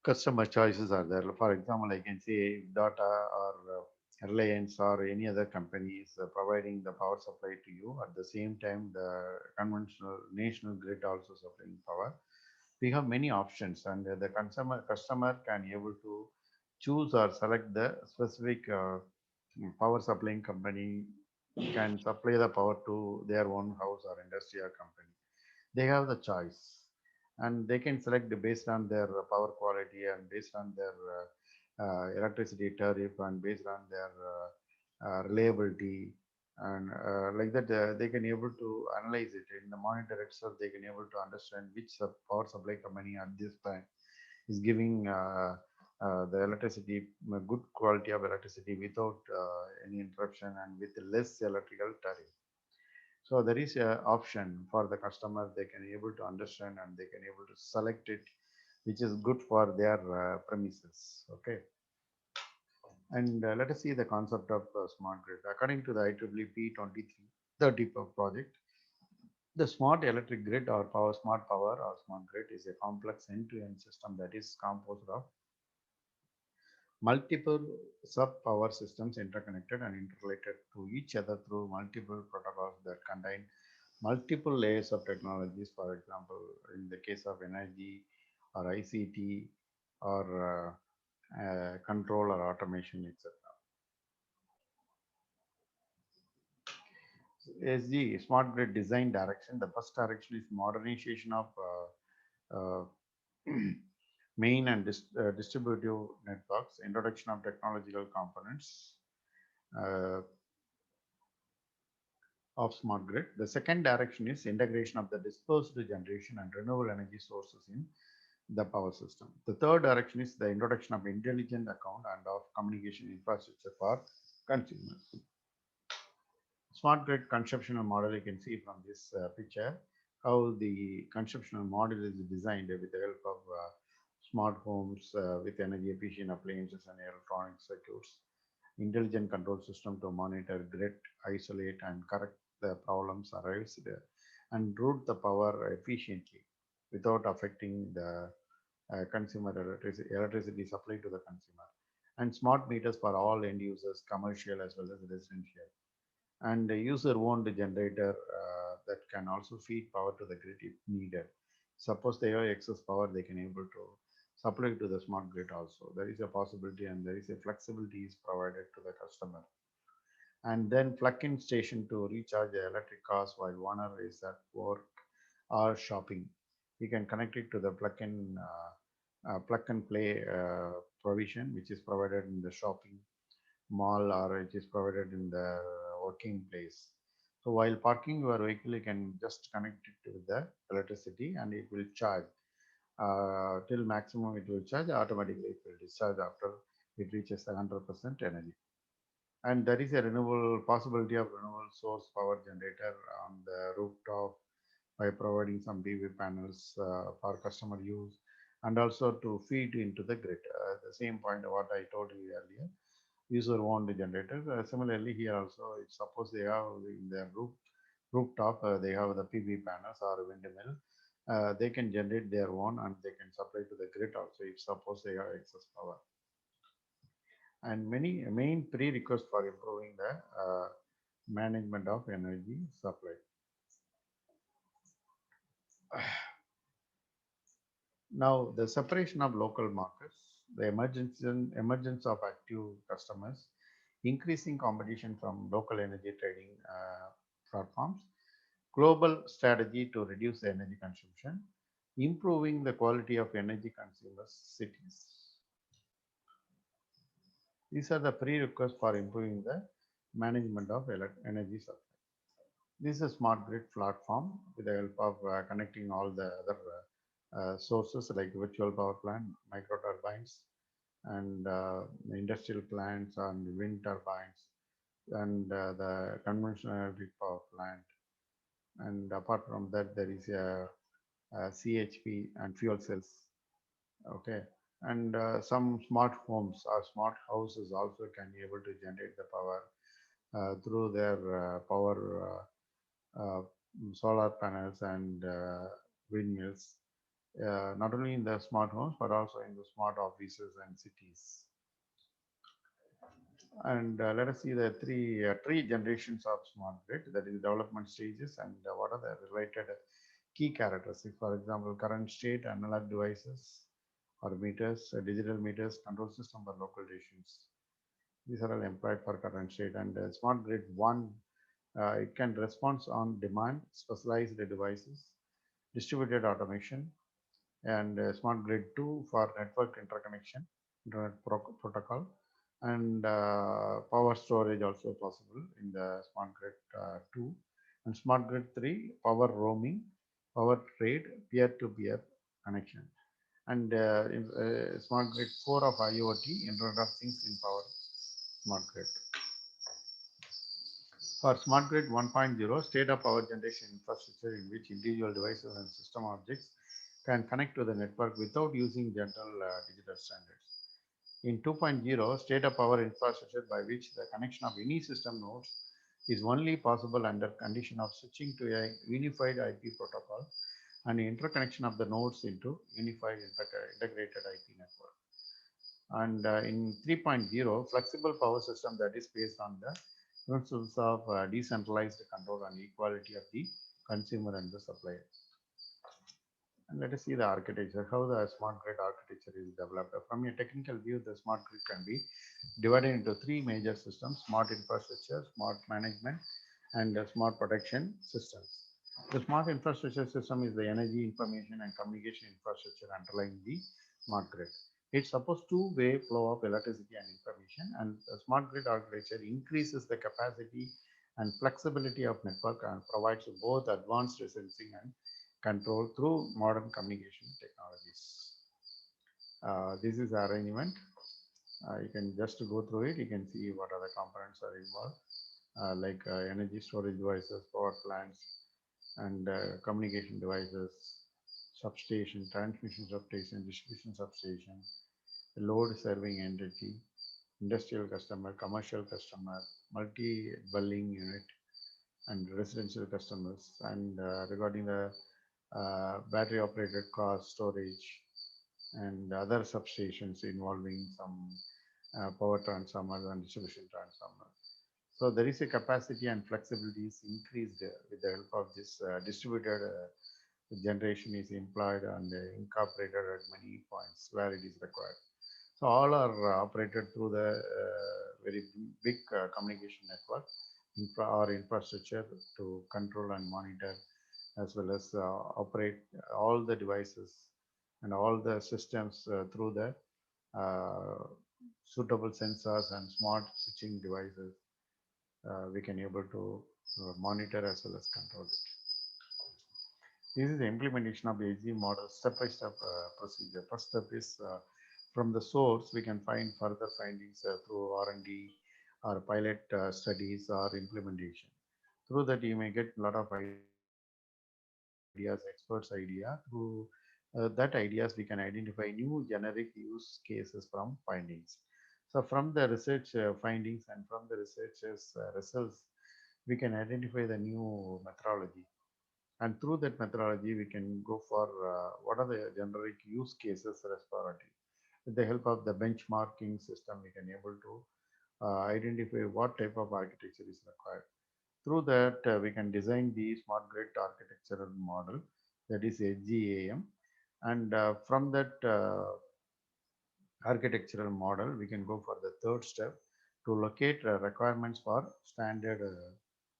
customer choices are there. For example, I can say Data or Reliance or any other company is providing the power supply to you. At the same time, the conventional national grid also supplying power. We have many options, and the customer can able to choose or select the specific power supplying company, can supply the power to their own house or industry or company. They have the choice, and they can select based on their power quality and based on their electricity tariff and based on their reliability, and like that they can able to analyze it in the monitor itself. They can able to understand which power supply company at this time is giving the electricity, good quality of electricity without any interruption and with less electrical tariff. So there is a option for the customer. They can able to understand and they can able to select it, which is good for their premises. Okay. And let us see the concept of smart grid. According to the IEEE 2330 project, the smart electric grid or smart power or smart grid is a complex end-to-end system that is composed of multiple sub-power systems interconnected and interrelated to each other through multiple protocols that contain multiple layers of technologies. For example, in the case of energy or ICT or control or automation, etc. SG, smart grid design direction. The first direction is modernization of main and distributive networks, introduction of technological components of smart grid. The second direction is integration of the dispersed generation and renewable energy sources in the power system. The third direction is the introduction of intelligent account and of communication infrastructure for consumers. Smart grid conceptual model you can see from this picture. how the consumption model is designed with the help of smart homes with energy efficient appliances and electronic circuits, intelligent control system to monitor, grid, isolate, and correct the problems arise and route the power efficiently without affecting the consumer electricity supply to the consumer. And smart meters for all end users, commercial as well as residential. And a user-owned generator that can also feed power to the grid if needed. Suppose they have excess power, they can able to supply to the smart grid also. There is a possibility and there is a flexibility is provided to the customer. And then plug-in station to recharge the electric cars while owner is at work or shopping. You can connect it to the plug and play provision, which is provided in the shopping mall or it is provided in the working place. So while parking your vehicle, you can just connect it to the electricity and it will charge. Till maximum it will charge, automatically it will discharge after it reaches 100% energy. And there is a renewable possibility of renewable source power generator on the rooftop by providing some PV panels for customer use and also to feed into the grid. The same point what I told you earlier, user owned generator. Similarly, here also, suppose they have in their rooftop, they have the PV panels or windmill. They can generate their own and they can supply to the grid also if suppose they have excess power. And many main prerequisites for improving the management of energy supply. Now, the separation of local markets, the emergence of active customers, increasing competition from local energy trading platforms, global strategy to reduce the energy consumption, improving the quality of energy consumers cities. These are the prerequisites for improving the management of energy supply. This is a smart grid platform with the help of connecting all the other sources like virtual power plant, micro turbines, and industrial plants and wind turbines, and the conventional electric power plant. And apart from that, there is a CHP and fuel cells. Okay, and some smart homes or smart houses also can be able to generate the power through their power solar panels and windmills, not only in the smart homes but also in the smart offices and cities. And let us see the three generations of smart grid, that is development stages, and what are the related key characteristics. For example, current state, analog devices or meters, digital meters, control system for local decisions. These are all employed for current state. And smart grid 1, it can respond on demand, specialized devices, distributed automation, and smart grid 2 for network interconnection, internet protocol, and power storage also possible in the smart grid 2. And smart grid 3, power roaming, power trade, peer-to-peer connection. And smart grid 4 of IoT, Internet of Things in power smart grid. For smart grid 1.0, state of power generation infrastructure in which individual devices and system objects can connect to the network without using general digital standards. In 2.0, state of power infrastructure by which the connection of any system nodes is only possible under condition of switching to a unified IP protocol and interconnection of the nodes into unified integrated IP network. And in 3.0, flexible power system that is based on the principles of decentralized control and equality of the consumer and the supplier. And let us see the architecture, how the smart grid architecture is developed. From a technical view, the smart grid can be divided into three major systems: smart infrastructure, smart management, and smart protection systems. The smart infrastructure system is the energy, information, and communication infrastructure underlying the smart grid. It supports two-way flow of electricity and information, and the smart grid architecture increases the capacity and flexibility of network and provides both advanced sensing and control through modern communication technologies. This is the arrangement. You can just go through it. You can see what other components are involved, like energy storage devices, power plants, and communication devices, substation, transmission substation, distribution substation, load serving entity, industrial customer, commercial customer, multi-dwelling unit, and residential customers. And regarding the battery operated car storage and other substations involving some power transformers and distribution transformers. So there is a capacity and flexibility is increased with the help of this distributed generation is employed and incorporated at many points where it is required. So all are operated through the very big communication network or infrastructure to control and monitor as well as operate all the devices and all the systems through the suitable sensors and smart switching devices. We can able to monitor as well as control it. This is the implementation of the HG model step-by-step procedure. First step is from the source, we can find further findings through R&D or pilot studies or implementation. Through that, you may get a lot of ideas, experts' idea. Through that ideas, we can identify new generic use cases from findings. So from the research findings and from the researchers' results, we can identify the new methodology. And through that methodology, we can go for what are the generic use cases respiratory. With the help of the benchmarking system, we can able to identify what type of architecture is required. Through that, we can design the smart grid architectural model, that is HGAM. And from that architectural model, we can go for the third step to locate requirements for standard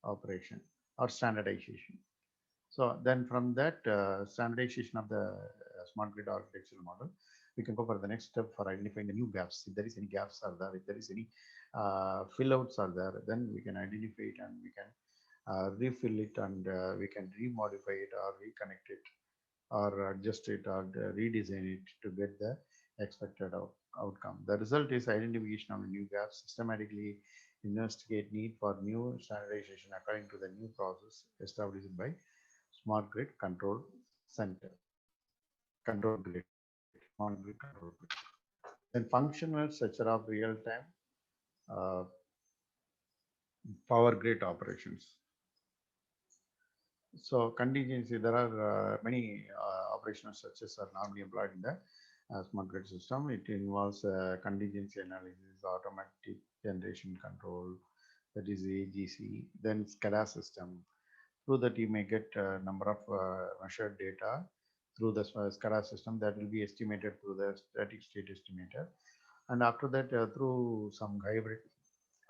operation or standardization. So then from that standardization of the smart grid architectural model, we can go for the next step for identifying the new gaps. If there is any gaps are there, if there is any fill outs are there, then we can identify it and we can refill it and we can remodify it or reconnect it or adjust it or redesign it to get the expected outcome. The result is identification of new gaps, systematically investigate need for new standardization according to the new process established by Smart Grid Control Center, Control Grid, Smart Grid Control Grid. Then functional structure of real-time uh, power grid operations. So contingency, there are many operational structures are normally employed in the smart grid system. It involves contingency analysis, automatic generation control, that is AGC, then SCADA system. Through that, you may get a number of measured data through the SCADA system that will be estimated through the static state estimator. And after that, through some hybrid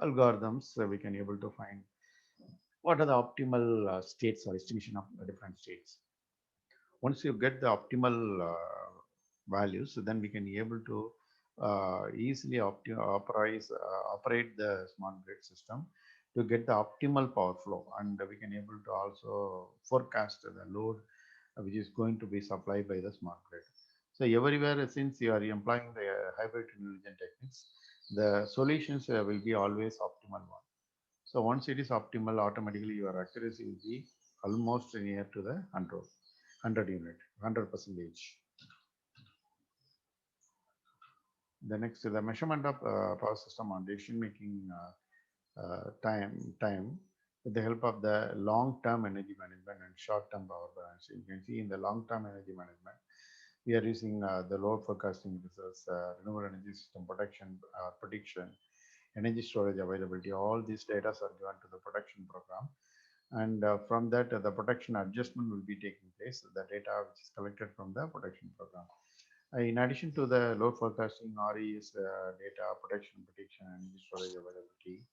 algorithms, we can able to find what are the optimal states or estimation of different states. Once you get the optimal values, then we can be able to easily operate the smart grid system to get the optimal power flow, and we can able to also forecast the load which is going to be supplied by the smart grid. So everywhere, since you are employing the hybrid intelligent techniques, the solutions will be always optimal one. So once it is optimal, automatically your accuracy will be almost near to the 100 unit, 100%. The next is the measurement of power system on decision making time with the help of the long-term energy management and short-term power balance. You can see in the long-term energy management, we are using the load forecasting results, renewable energy system prediction, energy storage availability. All these data are given to the production program. And from that, the production adjustment will be taking place, the data which is collected from the production program. In addition to the load forecasting, RES data, production prediction, and energy storage availability,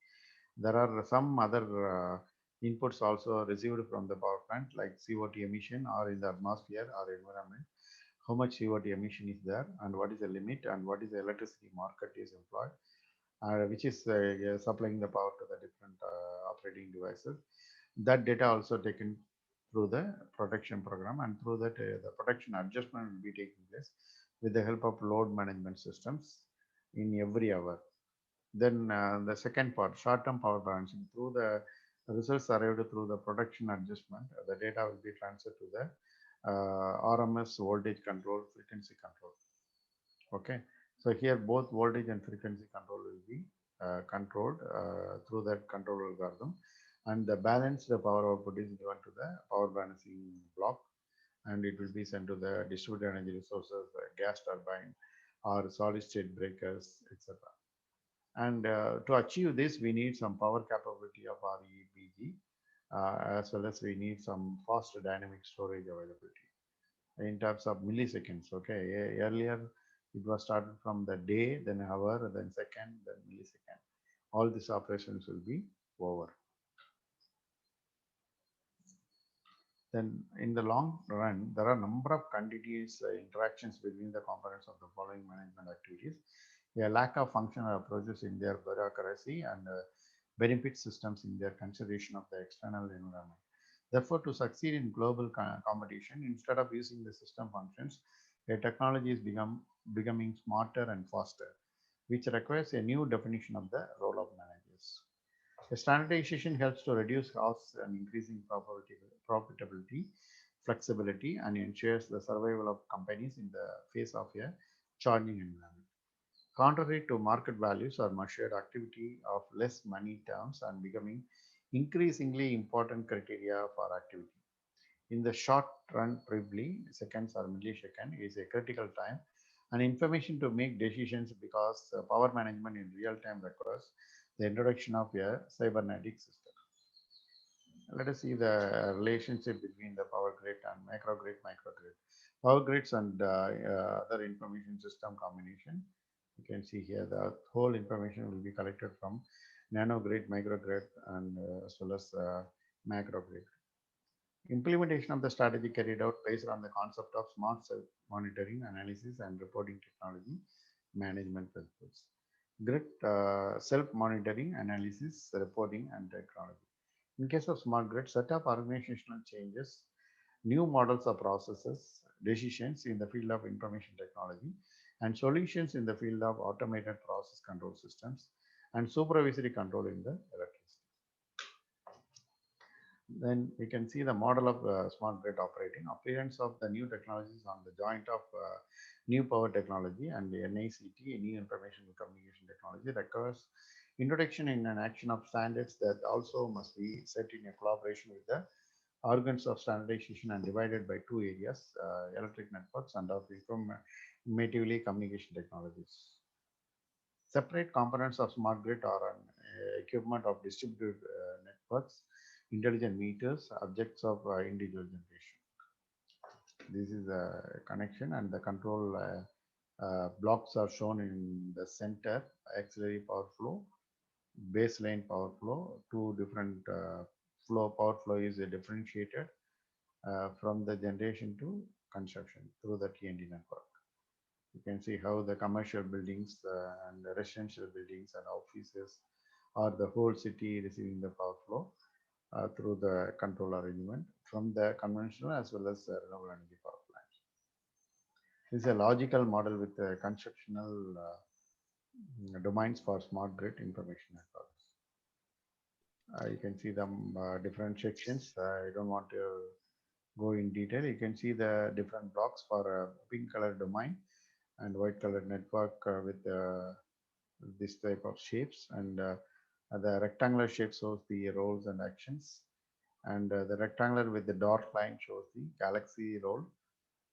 there are some other inputs also received from the power plant, like CO2 emission or in the atmosphere or environment. How much CO2 emission is there, and what is the limit, and what is the electricity market is employed, which is supplying the power to the different operating devices. That data also taken through the protection program, and through that the protection adjustment will be taking place with the help of load management systems in every hour. Then the second part, short-term power balancing. Through the Results arrived through the production adjustment. The data will be transferred to the RMS voltage control, frequency control. Okay, so here both voltage and frequency control will be controlled through that control algorithm, and the balanced power output is given to the power balancing block, and it will be sent to the distributed energy resources, gas turbine, or solid state breakers, etc. And to achieve this, we need some power capability of REPG, as well as we need some fast dynamic storage availability in terms of milliseconds. Okay, earlier it was started from the day, then hour, then second, then millisecond. All these operations will be over. Then in the long run, there are a number of continuous interactions between the components of the following management activities. A lack of functional approaches in their bureaucracy and benefit systems in their consideration of the external environment. Therefore, to succeed in global competition, instead of using the system functions, a technology is becoming smarter and faster, which requires a new definition of the role of managers. The standardization helps to reduce costs and increasing profitability, flexibility, and ensures the survival of companies in the face of a challenging environment. Contrary to market values or measured activity of less money terms and becoming increasingly important criteria for activity. In the short run, briefly, seconds or millisecond is a critical time and information to make decisions because power management in real time requires the introduction of a cybernetic system. Let us see the relationship between the power grid and microgrid. Power grids and other information system combination. You can see here the whole information will be collected from nanogrid, microgrid, and as well as macrogrid. Implementation of the strategy carried out based on the concept of smart self-monitoring, analysis, and reporting technology management principles. Grid self-monitoring, analysis, reporting, and technology. In case of smart grid, set up organizational changes, new models of processes, decisions in the field of information technology, and solutions in the field of automated process control systems and supervisory control in the electricity. Then we can see the model of smart grid operating. Appearance of the new technologies on the joint of new power technology and the NICT, new information and communication technology, requires introduction in an action of standards that also must be set in a collaboration with the organs of standardization and divided by two areas, electric networks and of informatively communication technologies. Separate components of smart grid are an equipment of distributed networks, intelligent meters, objects of individual generation. This is a connection, and the control blocks are shown in the center: auxiliary power flow, baseline power flow. Two different power flow is differentiated from the generation to consumption through the T&D network. You can see how the commercial buildings and the residential buildings and offices or the whole city receiving the power flow through the control arrangement from the conventional as well as renewable energy power plants. This is a logical model with conceptual domains for smart grid information networks. You can see the different sections. I don't want to go in detail. You can see the different blocks for a pink color domain and white colored network with this type of shapes, and the rectangular shape shows the roles and actions, and the rectangular with the dot line shows the galaxy role,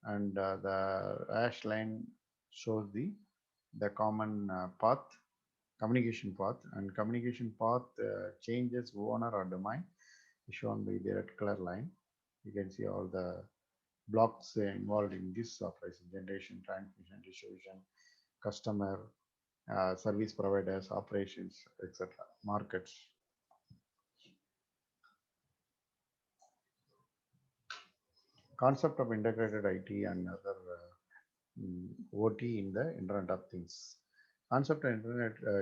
and the hash line shows the common path, communication path, and communication path changes owner or domain is shown by the red color line. You can see all the blocks involved in this operation: generation, transmission, distribution, customer, service providers, operations, etc., markets. Concept of integrated IT and other OT in the Internet of Things. Concept of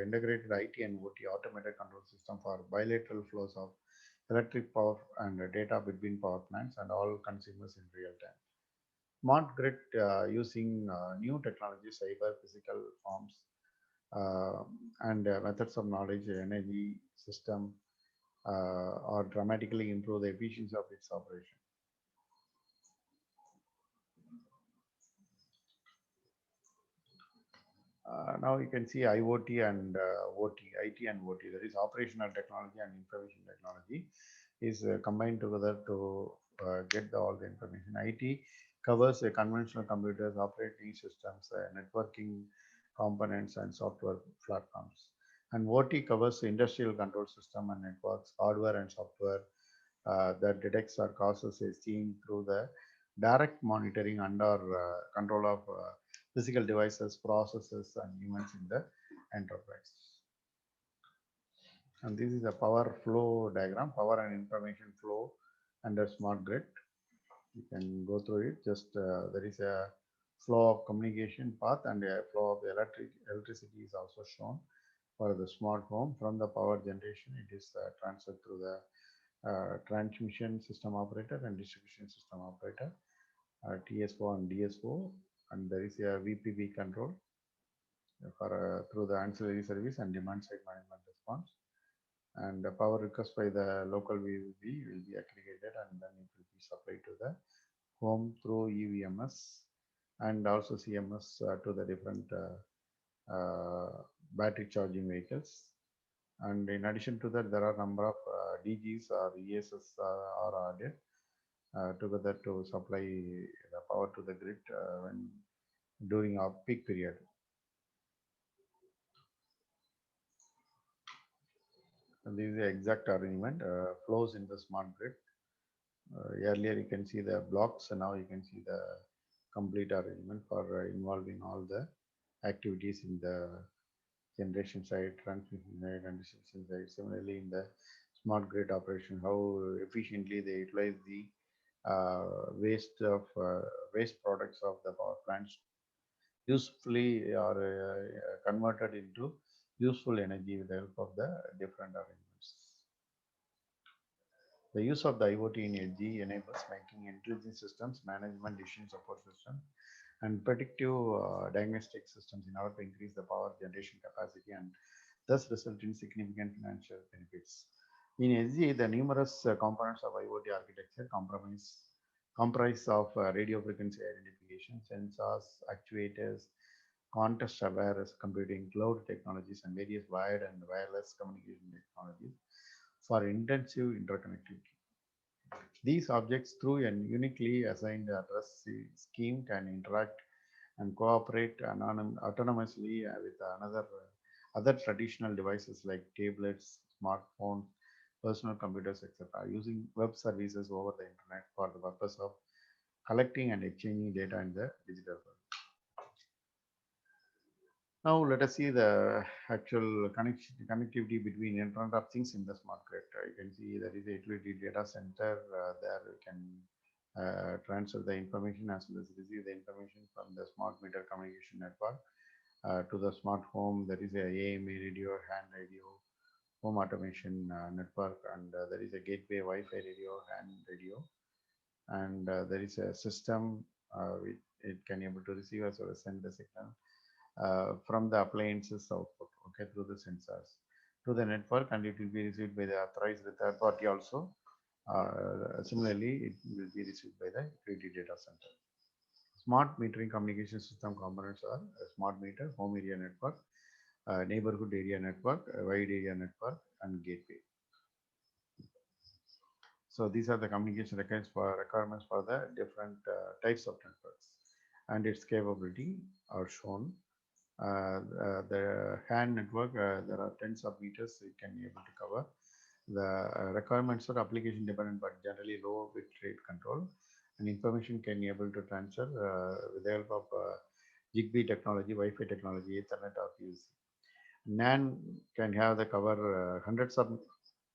integrated IT and OT, automated control system for bilateral flows of electric power and data between power plants and all consumers in real time. Smart grid using new technology, cyber physical forms, and methods of knowledge, energy system, or dramatically improve the efficiency of its operation. Now you can see IoT and OT, IT and OT, that is operational technology and information technology is combined together to get all the information. IT covers conventional computers, operating systems, networking components and software platforms. And OT covers industrial control system and networks, hardware and software that detects or causes a scene through the direct monitoring under control of physical devices, processes, and events in the enterprise. And this is a power flow diagram, power and information flow under smart grid. You can go through it. Just there is a flow of communication path and a flow of electricity is also shown for the smart home. From the power generation, it is transferred through the transmission system operator and distribution system operator, TSO and DSO, and there is a VPP control for through the ancillary service and demand side management response. And the power request by the local VPP will be aggregated and then it will be supplied to the home through EVMS and also CMS to the different battery charging vehicles. And in addition to that, there are a number of DGs or ESS are added together to supply the power to the grid when during our peak period. And this is the exact arrangement flows in the smart grid. Earlier you can see the blocks, and now you can see the complete arrangement for involving all the activities in the generation side, transmission side, and distribution side. Similarly, in the smart grid operation, how efficiently they utilize the waste products of the power plants usefully or converted into useful energy with the help of the different arrangements. The use of the IoT in Edge enables making intelligent systems, management, decision support system, and predictive diagnostic systems in order to increase the power generation capacity and thus result in significant financial benefits. In SG, the numerous components of IoT architecture comprise of radio frequency identification, sensors, actuators, context-aware computing, cloud technologies, and various wired and wireless communication technologies for intensive interconnectivity. These objects, through an uniquely assigned address scheme, can interact and cooperate autonomously with other traditional devices like tablets, smartphones, personal computers, etc., using web services over the internet for the purpose of collecting and exchanging data in the digital world. Now let us see the actual connectivity between Internet of Things in the smart grid. You can see there is a utility data center. There you can transfer the information as well as receive the information from the smart meter communication network to the smart home. There is a AMA radio, hand radio, home automation network, and there is a gateway Wi-Fi radio, hand radio, and there is a system which it can able to receive as well as send the signal from the appliances output, okay, through the sensors to the network, and it will be received by the authorized third party also. Similarly, it will be received by the utility data center. Smart metering communication system components are smart meter, home area network, neighborhood area network, wide area network, and gateway. So these are the communication requirements for the different types of networks, and its capability are shown. The hand network, there are tens of meters it can be able to cover. The requirements are application dependent, but generally low bit rate control, and information can be able to transfer with the help of Zigbee technology, Wi-Fi technology, Ethernet or PUC. NAN can have the cover hundreds of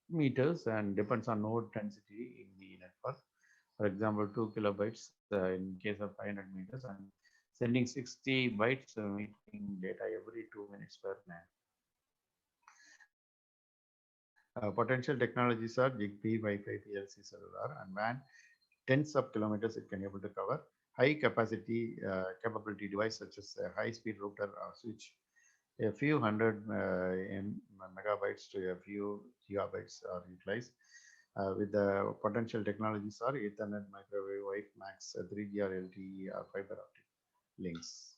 meters and depends on node density in the network. For example, 2 kilobytes in case of 500 meters, and sending 60 bytes metering data every 2 minutes per NAN. Potential technologies are Zigbee, Wi-Fi, PLC, cellular, and WAN. Tens of kilometers it can able to cover. High capacity capability device such as a high-speed router or switch a few hundred megabytes to a few gigabytes are utilized. With the potential technologies are Ethernet, microwave, WiFi, 3G or LTE or fiber optic links.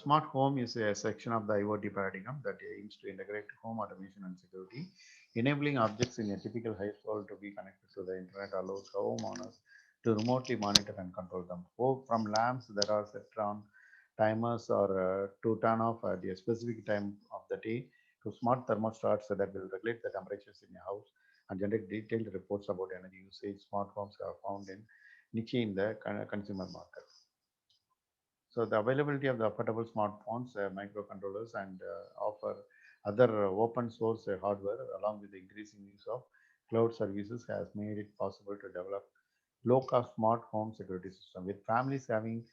Smart home is a section of the IoT paradigm that aims to integrate home automation and security. Enabling objects in a typical household to be connected to the internet allows homeowners to remotely monitor and control them. From lamps that are set on timers or to turn off at a specific time of the day to smart thermostats that will regulate the temperatures in a house and generate detailed reports about energy usage. Smart homes are found in niche in the consumer market. So the availability of the affordable smartphones, microcontrollers, and offer other open source hardware, along with the increasing use of cloud services, has made it possible to develop low-cost smart home security system. With families having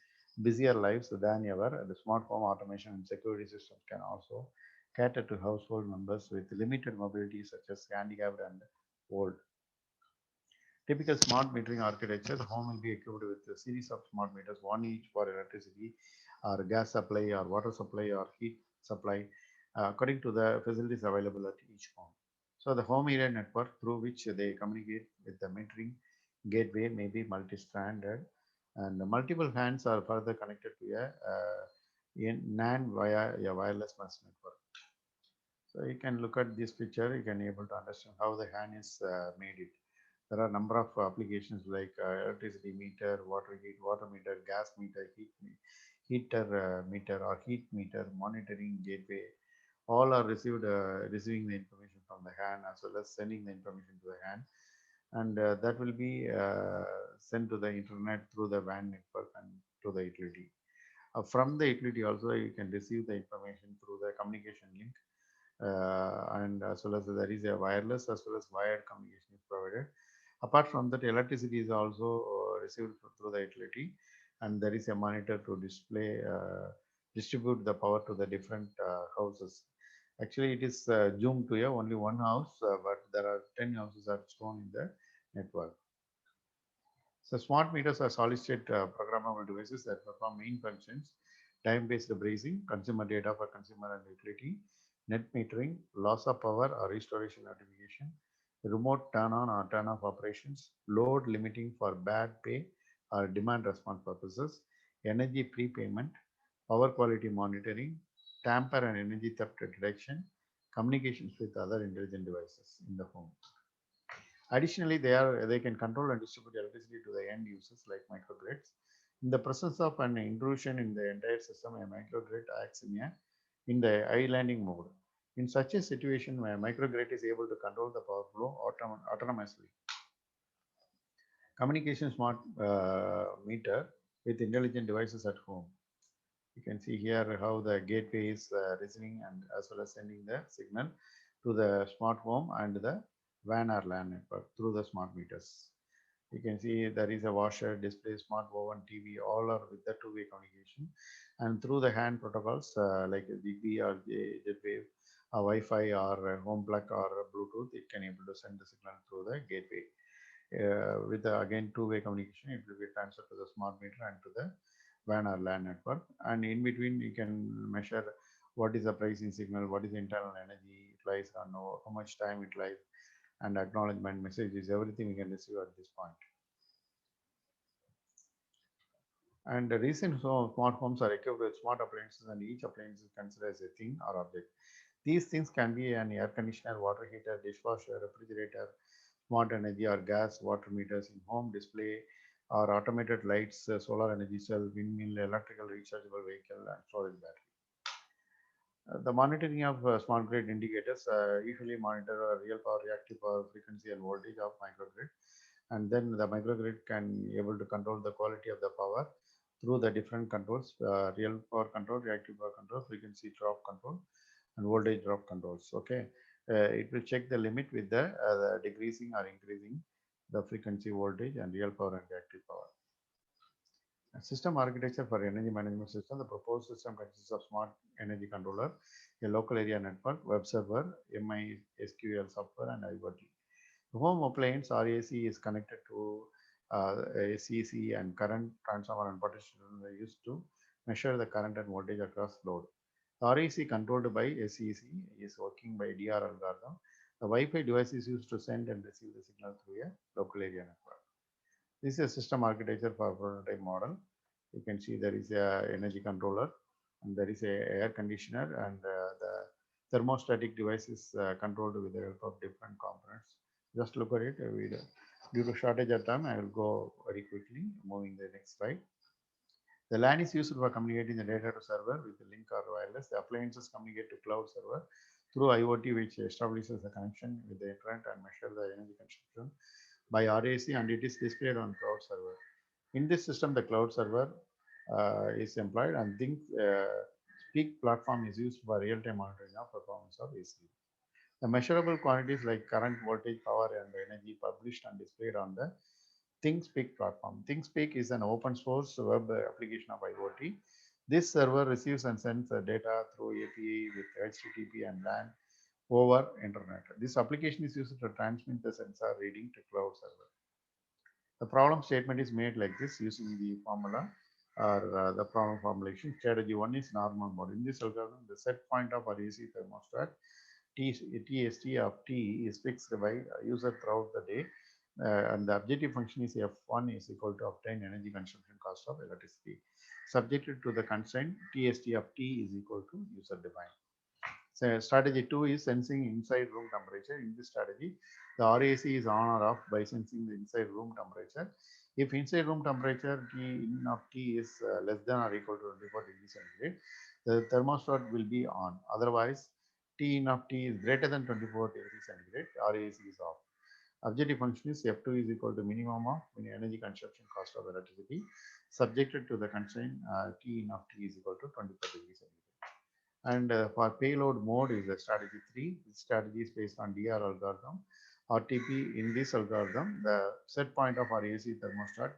busier lives than ever, the smart home automation and security systems can also cater to household members with limited mobility, such as handicapped and old. Typical smart metering architecture, the home will be equipped with a series of smart meters, one each for electricity or gas supply or water supply or heat supply, according to the facilities available at each home. So the home area network through which they communicate with the metering gateway may be multi-stranded, and multiple hands are further connected to a NAN via a wireless mesh network. So you can look at this picture, you can able to understand how the HAN is made it. There are a number of applications like electricity meter, water heat, water meter, gas meter, heater meter or heat meter, monitoring gateway. All are receiving the information from the HAN as well as sending the information to the HAN, and that will be sent to the internet through the WAN network and to the utility. From the utility also you can receive the information through the communication link, and as well as there is a wireless as well as wired communication is provided. Apart from that, electricity is also received through the utility, and there is a monitor to distribute the power to the different houses. Actually, it is zoomed to only one house, but there are 10 houses are shown in the network. So smart meters are solid-state programmable devices that perform main functions: time-based bracing, consumer data for consumer and utility, net metering, loss of power or restoration notification, remote turn-on or turn-off operations, load limiting for bad pay or demand response purposes, energy prepayment, power quality monitoring, tamper and energy theft detection, communications with other intelligent devices in the home. Additionally, they can control and distribute electricity to the end users like microgrids. In the presence of an intrusion in the entire system, a microgrid acts in the islanding mode. In such a situation, a microgrid is able to control the power flow autonomously. Communication smart meter with intelligent devices at home. You can see here how the gateway is receiving and as well as sending the signal to the smart home and the WAN or LAN network through the smart meters. You can see there is a washer, display, smart oven, TV, all are with the two-way communication. And through the HAN protocols like ZigBee or Jetwave, Wi-Fi or home plug or Bluetooth, it can able to send the signal through the gateway. With the, again, two-way communication, it will be transferred to the smart meter and to the WAN or LAN network. And in between, you can measure what is the pricing signal, what is the internal energy utilized, and how much time it lies, and acknowledgement messages, everything we can receive at this point. And the recent smart homes are equipped with smart appliances, and each appliance is considered as a thing or object. These things can be an air conditioner, water heater, dishwasher, refrigerator, smart energy or gas, water meters in home display, or automated lights, solar energy cell, windmill, electrical rechargeable vehicle, and storage battery. The monitoring of smart grid indicators usually monitor real power, reactive power, frequency, and voltage of microgrid, and then the microgrid can able to control the quality of the power through the different controls: real power control, reactive power control, frequency drop control, and voltage drop controls. Okay, it will check the limit with the decreasing or increasing the frequency, voltage, and real power and reactive power. System architecture for energy management system. The proposed system consists of smart energy controller, a local area network, web server, MySQL software, and IoT. The home appliance RAC is connected to a CC and current transformer and potential used to measure the current and voltage across load. The RAC controlled by SEC is working by DR algorithm. The Wi-Fi device is used to send and receive the signal through a local area network. This is a system architecture for a prototype model. You can see there is a energy controller and there is a air conditioner, and the thermostatic device is controlled with the help of different components. Just look at it. Due to shortage of time, I will go very quickly. Moving the next slide. The LAN is used for communicating the data to server with the link or wireless. The appliances communicate to cloud server through IoT, which establishes the connection with the internet and measure the energy consumption by RAC, and it is displayed on cloud server. In this system, the cloud server is employed, and Think Peak platform is used for real-time monitoring of performance of AC. The measurable quantities like current, voltage, power, and energy published and displayed on the ThinkSpeak platform. ThinkSpeak is an open source web application of IoT. This server receives and sends data through API with HTTP and LAN over internet. This application is used to transmit the sensor reading to cloud server. The problem statement is made like this using the formula or the problem formulation. Strategy 1 is normal mode. In this algorithm, the set point of RAC thermostat TST of T is fixed by user throughout the day, and the objective function is F1 is equal to obtain energy consumption cost of electricity. Subjected to the constraint, TST of T is equal to user defined. So strategy 2 is sensing inside room temperature. In this strategy, the RAC is on or off by sensing the inside room temperature. If inside room temperature T in of T is less than or equal to 24 degrees centigrade, the thermostat will be on. Otherwise, T in of T is greater than 24 degrees centigrade, RAC is off. Objective function is F2 is equal to minimum of energy consumption cost of electricity, subjected to the constraint T in of T is equal to 24 degrees centigrade. And for payload mode is the strategy 3. This strategy is based on DR algorithm. RTP in this algorithm, the set point of our AC thermostat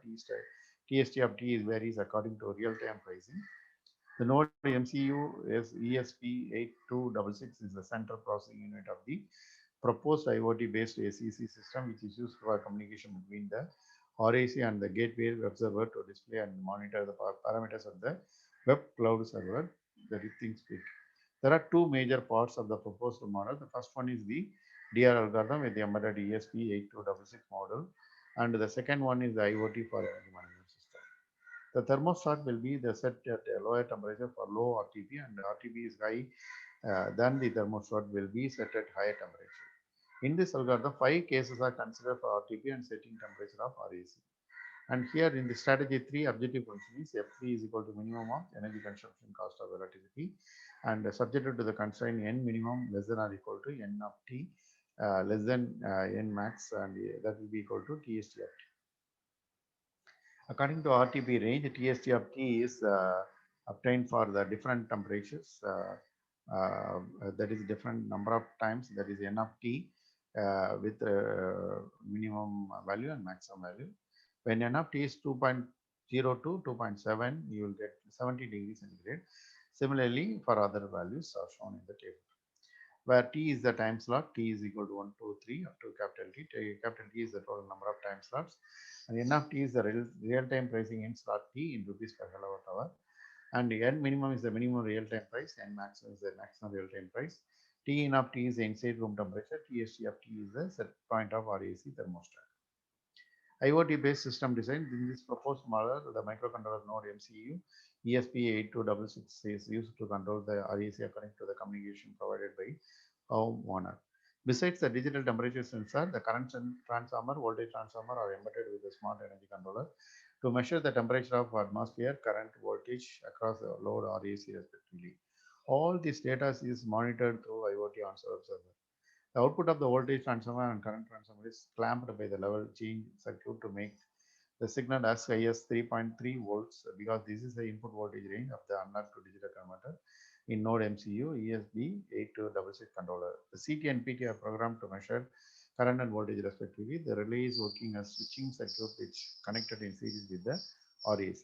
TST of T is varies according to real-time pricing. The node MCU is ESP8266 is the central processing unit of the proposed IoT-based ACC system, which is used for communication between the RAC and the gateway web server to display and monitor the parameters of the web cloud server, the ThinkSpeak. There are two major parts of the proposed model. The first one is the DR algorithm with the embedded ESP8266 model, and the second one is the IoT for energy management system. The thermostat will be the set at a lower temperature for low RTP, and the RTP is high, then the thermostat will be set at higher temperature. In this algorithm, 5 cases are considered for RTP and setting temperature of RAC. And here in the strategy 3, objective function is F3 is equal to minimum of energy consumption cost of electricity, and subjected to the constraint N minimum less than or equal to N of T less than N max, and that will be equal to TST of T. According to RTP range, TST of T is obtained for the different temperatures. That is different number of times, that is N of T with minimum value and maximum value. When N of T is 2.0 to 2.7, you will get 70 degrees centigrade. Similarly, for other values are shown in the table. Where T is the time slot, T is equal to 1, 2, 3 up to capital T. Capital T is the total number of time slots. And N of T is the real-time pricing in slot T in rupees per kilowatt hour. And N minimum is the minimum real-time price, N maximum is the maximum real-time price. T in of T is the inside room temperature, TST of T is the set point of RAC thermostat. IoT-based system design. In this proposed model, the microcontroller node MCU ESP8266 is used to control the RAC according to the communication provided by homeowner. Besides the digital temperature sensor, the current transformer, voltage transformer are embedded with the smart energy controller to measure the temperature of atmosphere, current, voltage across the load RAC respectively. All this data is monitored through IoT on server. The output of the voltage transformer and current transformer is clamped by the level change circuit to make the signal as high as 3.3 volts, because this is the input voltage range of the analog to digital converter in node MCU ESP8266 controller. The CT and PT are programmed to measure current and voltage respectively. The relay is working as switching circuit which connected in series with the RAC.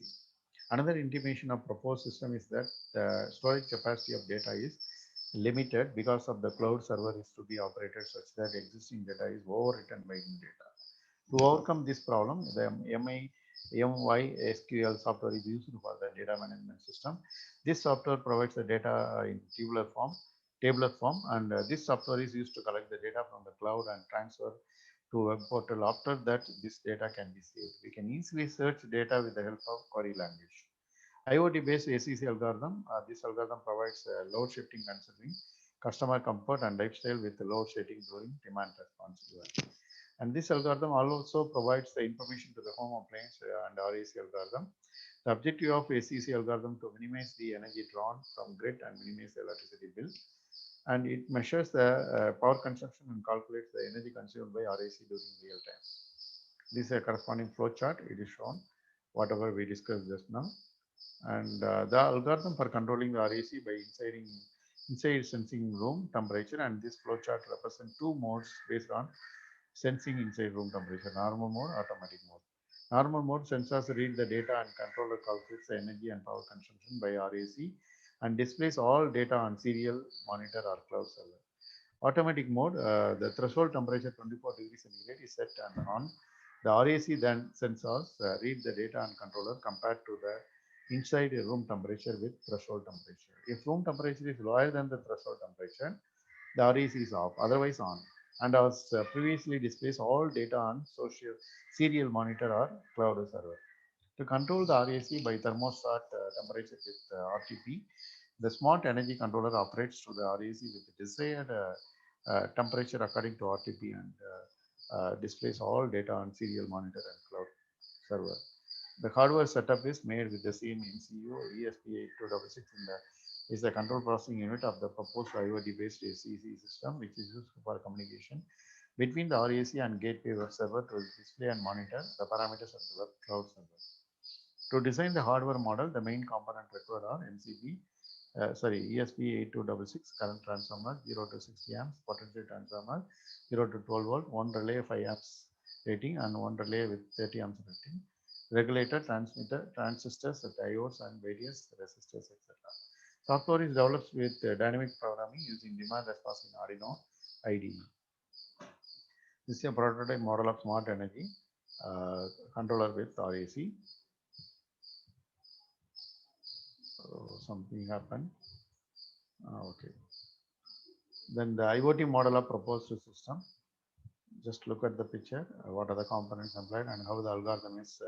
Another intimation of proposed system is that the storage capacity of data is limited because of the cloud server is to be operated such that existing data is overwritten by new data. To overcome this problem, the MySQL software is used for the data management system. This software provides the data in tabular form, and this software is used to collect the data from the cloud and transfer to web portal. After that, this data can be saved. We can easily search data with the help of query language. IoT-based ACC algorithm. This algorithm provides load shifting considering customer comfort and lifestyle with load shedding during demand response. And this algorithm also provides the information to the home appliance and RAC algorithm. The objective of ACC algorithm to minimize the energy drawn from grid and minimize the electricity bill. And it measures the power consumption and calculates the energy consumed by RAC during real time. This is a corresponding flow chart. It is shown whatever we discussed just now. And the algorithm for controlling the RAC by inside sensing room temperature, and this flow chart represents two modes based on sensing inside room temperature: normal mode, automatic mode. Normal mode sensors read the data and controller calculates the energy and power consumption by RAC and displays all data on serial monitor or cloud server. Automatic mode, the threshold temperature 24 degrees centigrade is set and on. The RAC then sensors read the data and controller compared to the inside room temperature with threshold temperature. If room temperature is lower than the threshold temperature, the RAC is off, otherwise on. And as previously displays all data on serial monitor or cloud server. To control the RAC by thermostat temperature with RTP, the smart energy controller operates to the RAC with the desired temperature according to RTP and displays all data on serial monitor and cloud server. The hardware setup is made with the same MCU ESP8266 is the control processing unit of the proposed IoT-based ACC system, which is used for communication between the RAC and gateway web server to display and monitor the parameters of the web cloud server. To design the hardware model, the main component required are ESP8266 current transformer 0 to 60 amps, potential transformer 0 to 12 volt, one relay 5 amps rating and one relay with 30 amps rating, regulator, transmitter, transistors, diodes and various resistors, etc. Software is developed with dynamic programming using demand response in Arduino IDE. This is a prototype model of smart energy controller with RAC. Something happened. Okay. Then the IoT model of proposed system. Just look at the picture. What are the components employed and how the algorithm is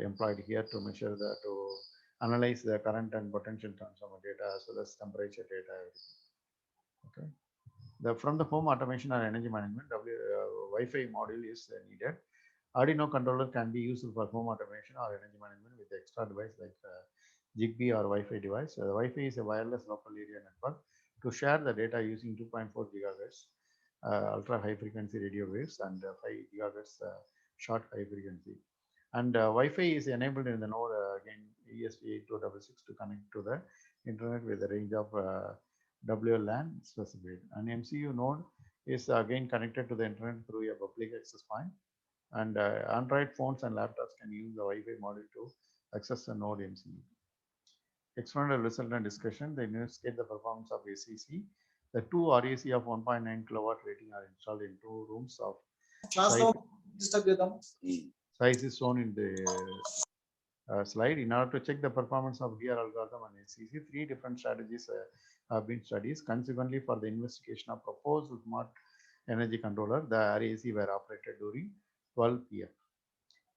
employed here to measure to analyze the current and potential transformer data as well as temperature data. Okay. From the home automation and energy management, Wi-Fi module is needed. Arduino controller can be used for home automation or energy management with extra device like Zigbee or Wi-Fi device. Wi-Fi is a wireless local area network to share the data using 2.4 gigahertz ultra high frequency radio waves and 5 gigahertz short high frequency. And Wi-Fi is enabled in the node again ESP8266 to connect to the internet with a range of WLAN specified. An MCU node is again connected to the internet through a public access point. And Android phones and laptops can use the Wi-Fi module to access the node MCU. External result and discussion. They investigate the performance of ACC. The two RAC of 1.9 kilowatt rating are installed in 2 rooms of size is shown in the slide. In order to check the performance of DR algorithm and ACC, 3 different strategies have been studied. Consequently, for the investigation of proposed smart energy controller, the RAC were operated during 12 p.m.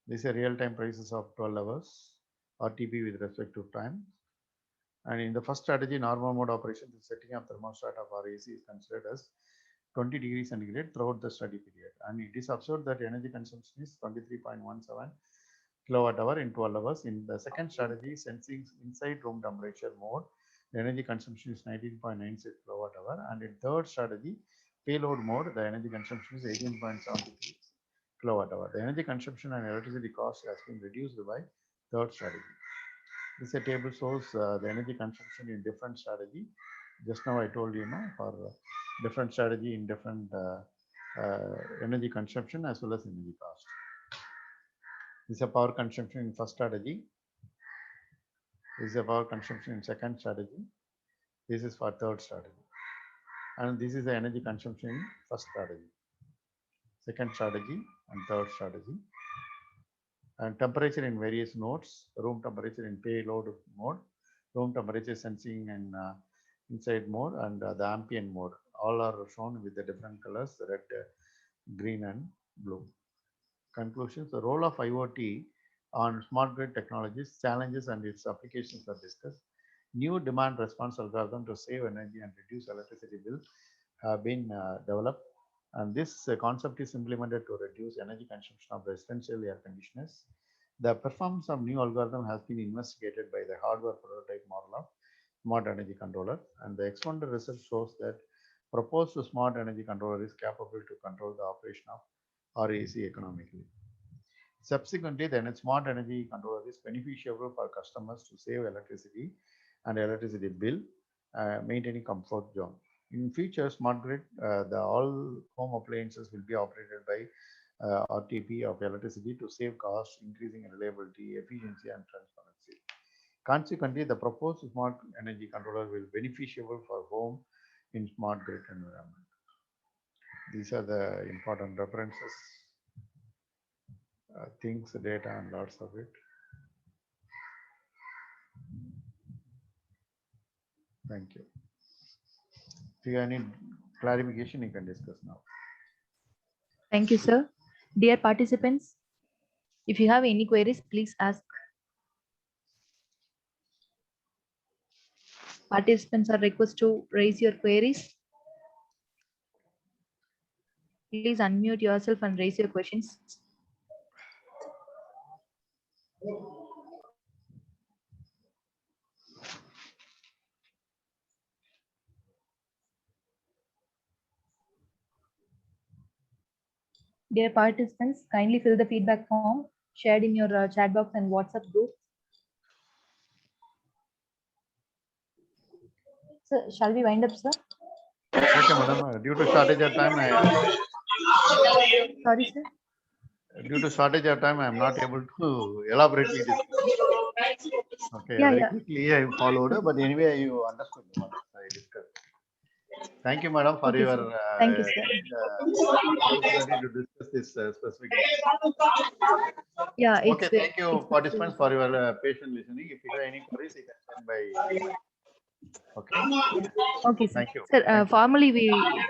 This is a real-time prices of 12 hours RTP with respect to time. And in the first strategy, normal mode operation, the setting of thermostat of RAC is considered as 20 degrees centigrade throughout the study period. And it is observed that energy consumption is 23.17 kilowatt hour in 12 hours. In the second strategy, sensing inside room temperature mode, the energy consumption is 19.96 kilowatt hour. And in third strategy, payload mode, the energy consumption is 18.73 kilowatt hour. The energy consumption and electricity cost has been reduced by third strategy. This table shows the energy consumption in different strategy. Just now I told you, for different strategy in different energy consumption as well as energy cost. This is a power consumption in first strategy. This is a power consumption in second strategy. This is for third strategy. And this is the energy consumption in first strategy, second strategy, and third strategy. and temperature in various nodes, room temperature in payload mode, room temperature sensing and inside mode, and the ambient mode. All are shown with the different colors, red, green, and blue. Conclusions: the role of IoT on smart grid technologies, challenges, and its applications are discussed. New demand response algorithm to save energy and reduce electricity bill have been developed, and this concept is implemented to reduce energy consumption of residential air conditioners. The performance of new algorithm has been investigated by the hardware prototype model of smart energy controller, and the experimental result shows that proposed smart energy controller is capable to control the operation of RAC economically. Subsequently, the smart energy controller is beneficial for customers to save electricity and electricity bill, maintaining comfort zone. In future smart grid, the all home appliances will be operated by RTP of electricity to save costs, increasing reliability, efficiency, and transparency. Consequently, the proposed smart energy controller will be beneficial for home in smart grid environment. These are the important references, things, data, and lots of it. Thank you. If you have any clarification, you can discuss now. Thank you, sir. Dear participants, if you have any queries, please ask. Participants are requested to raise your queries. Please unmute yourself and raise your questions. Dear participants, kindly fill the feedback form shared in your chat box and WhatsApp group. So, shall we wind up, sir? Okay, madam. Due to shortage of time, Sorry, sir. Due to shortage of time, I am not able to elaborately discuss. Okay, Yeah, very yeah. quickly I followed, but anyway, you understood what I discussed. Thank you, madam, for Okay, your sir. Thank you, sir. opportunity to discuss this specific issue. Yeah, it's Okay, thank you, participants, for your patient listening. If you have any queries, you can send by email. Okay. okay, sir. Thank you. Sir, Thank you. formally we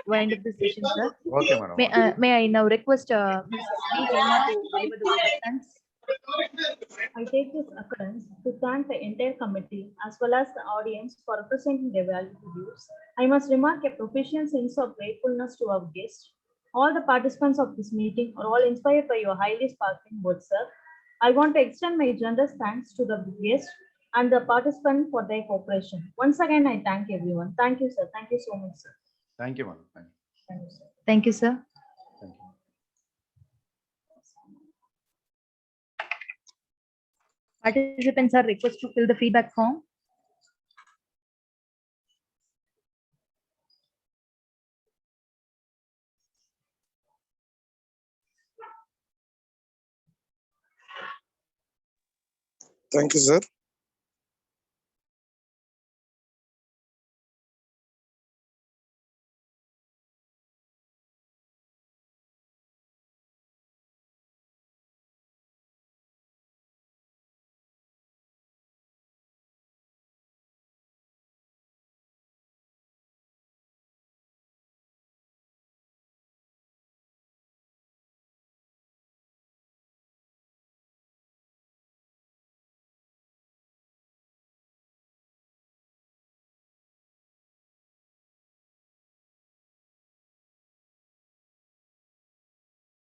wind up the session, sir. Okay, madam. May I now request Mrs. B. Hema to deliver the vote of thanks? I take this occurrence to thank the entire committee as well as the audience for representing their valuable views. I must remark a proficient sense of gratefulness to our guests. All the participants of this meeting are all inspired by your highly sparkling words, sir. I want to extend my generous thanks to the guests and the participants for their cooperation. Once again, I thank everyone. Thank you, sir. Thank you so much, sir. Thank you, madam. Thank you. Thank you, sir. Thank you, sir. Thank you. Participants are requested to fill the feedback form. Thank you, sir.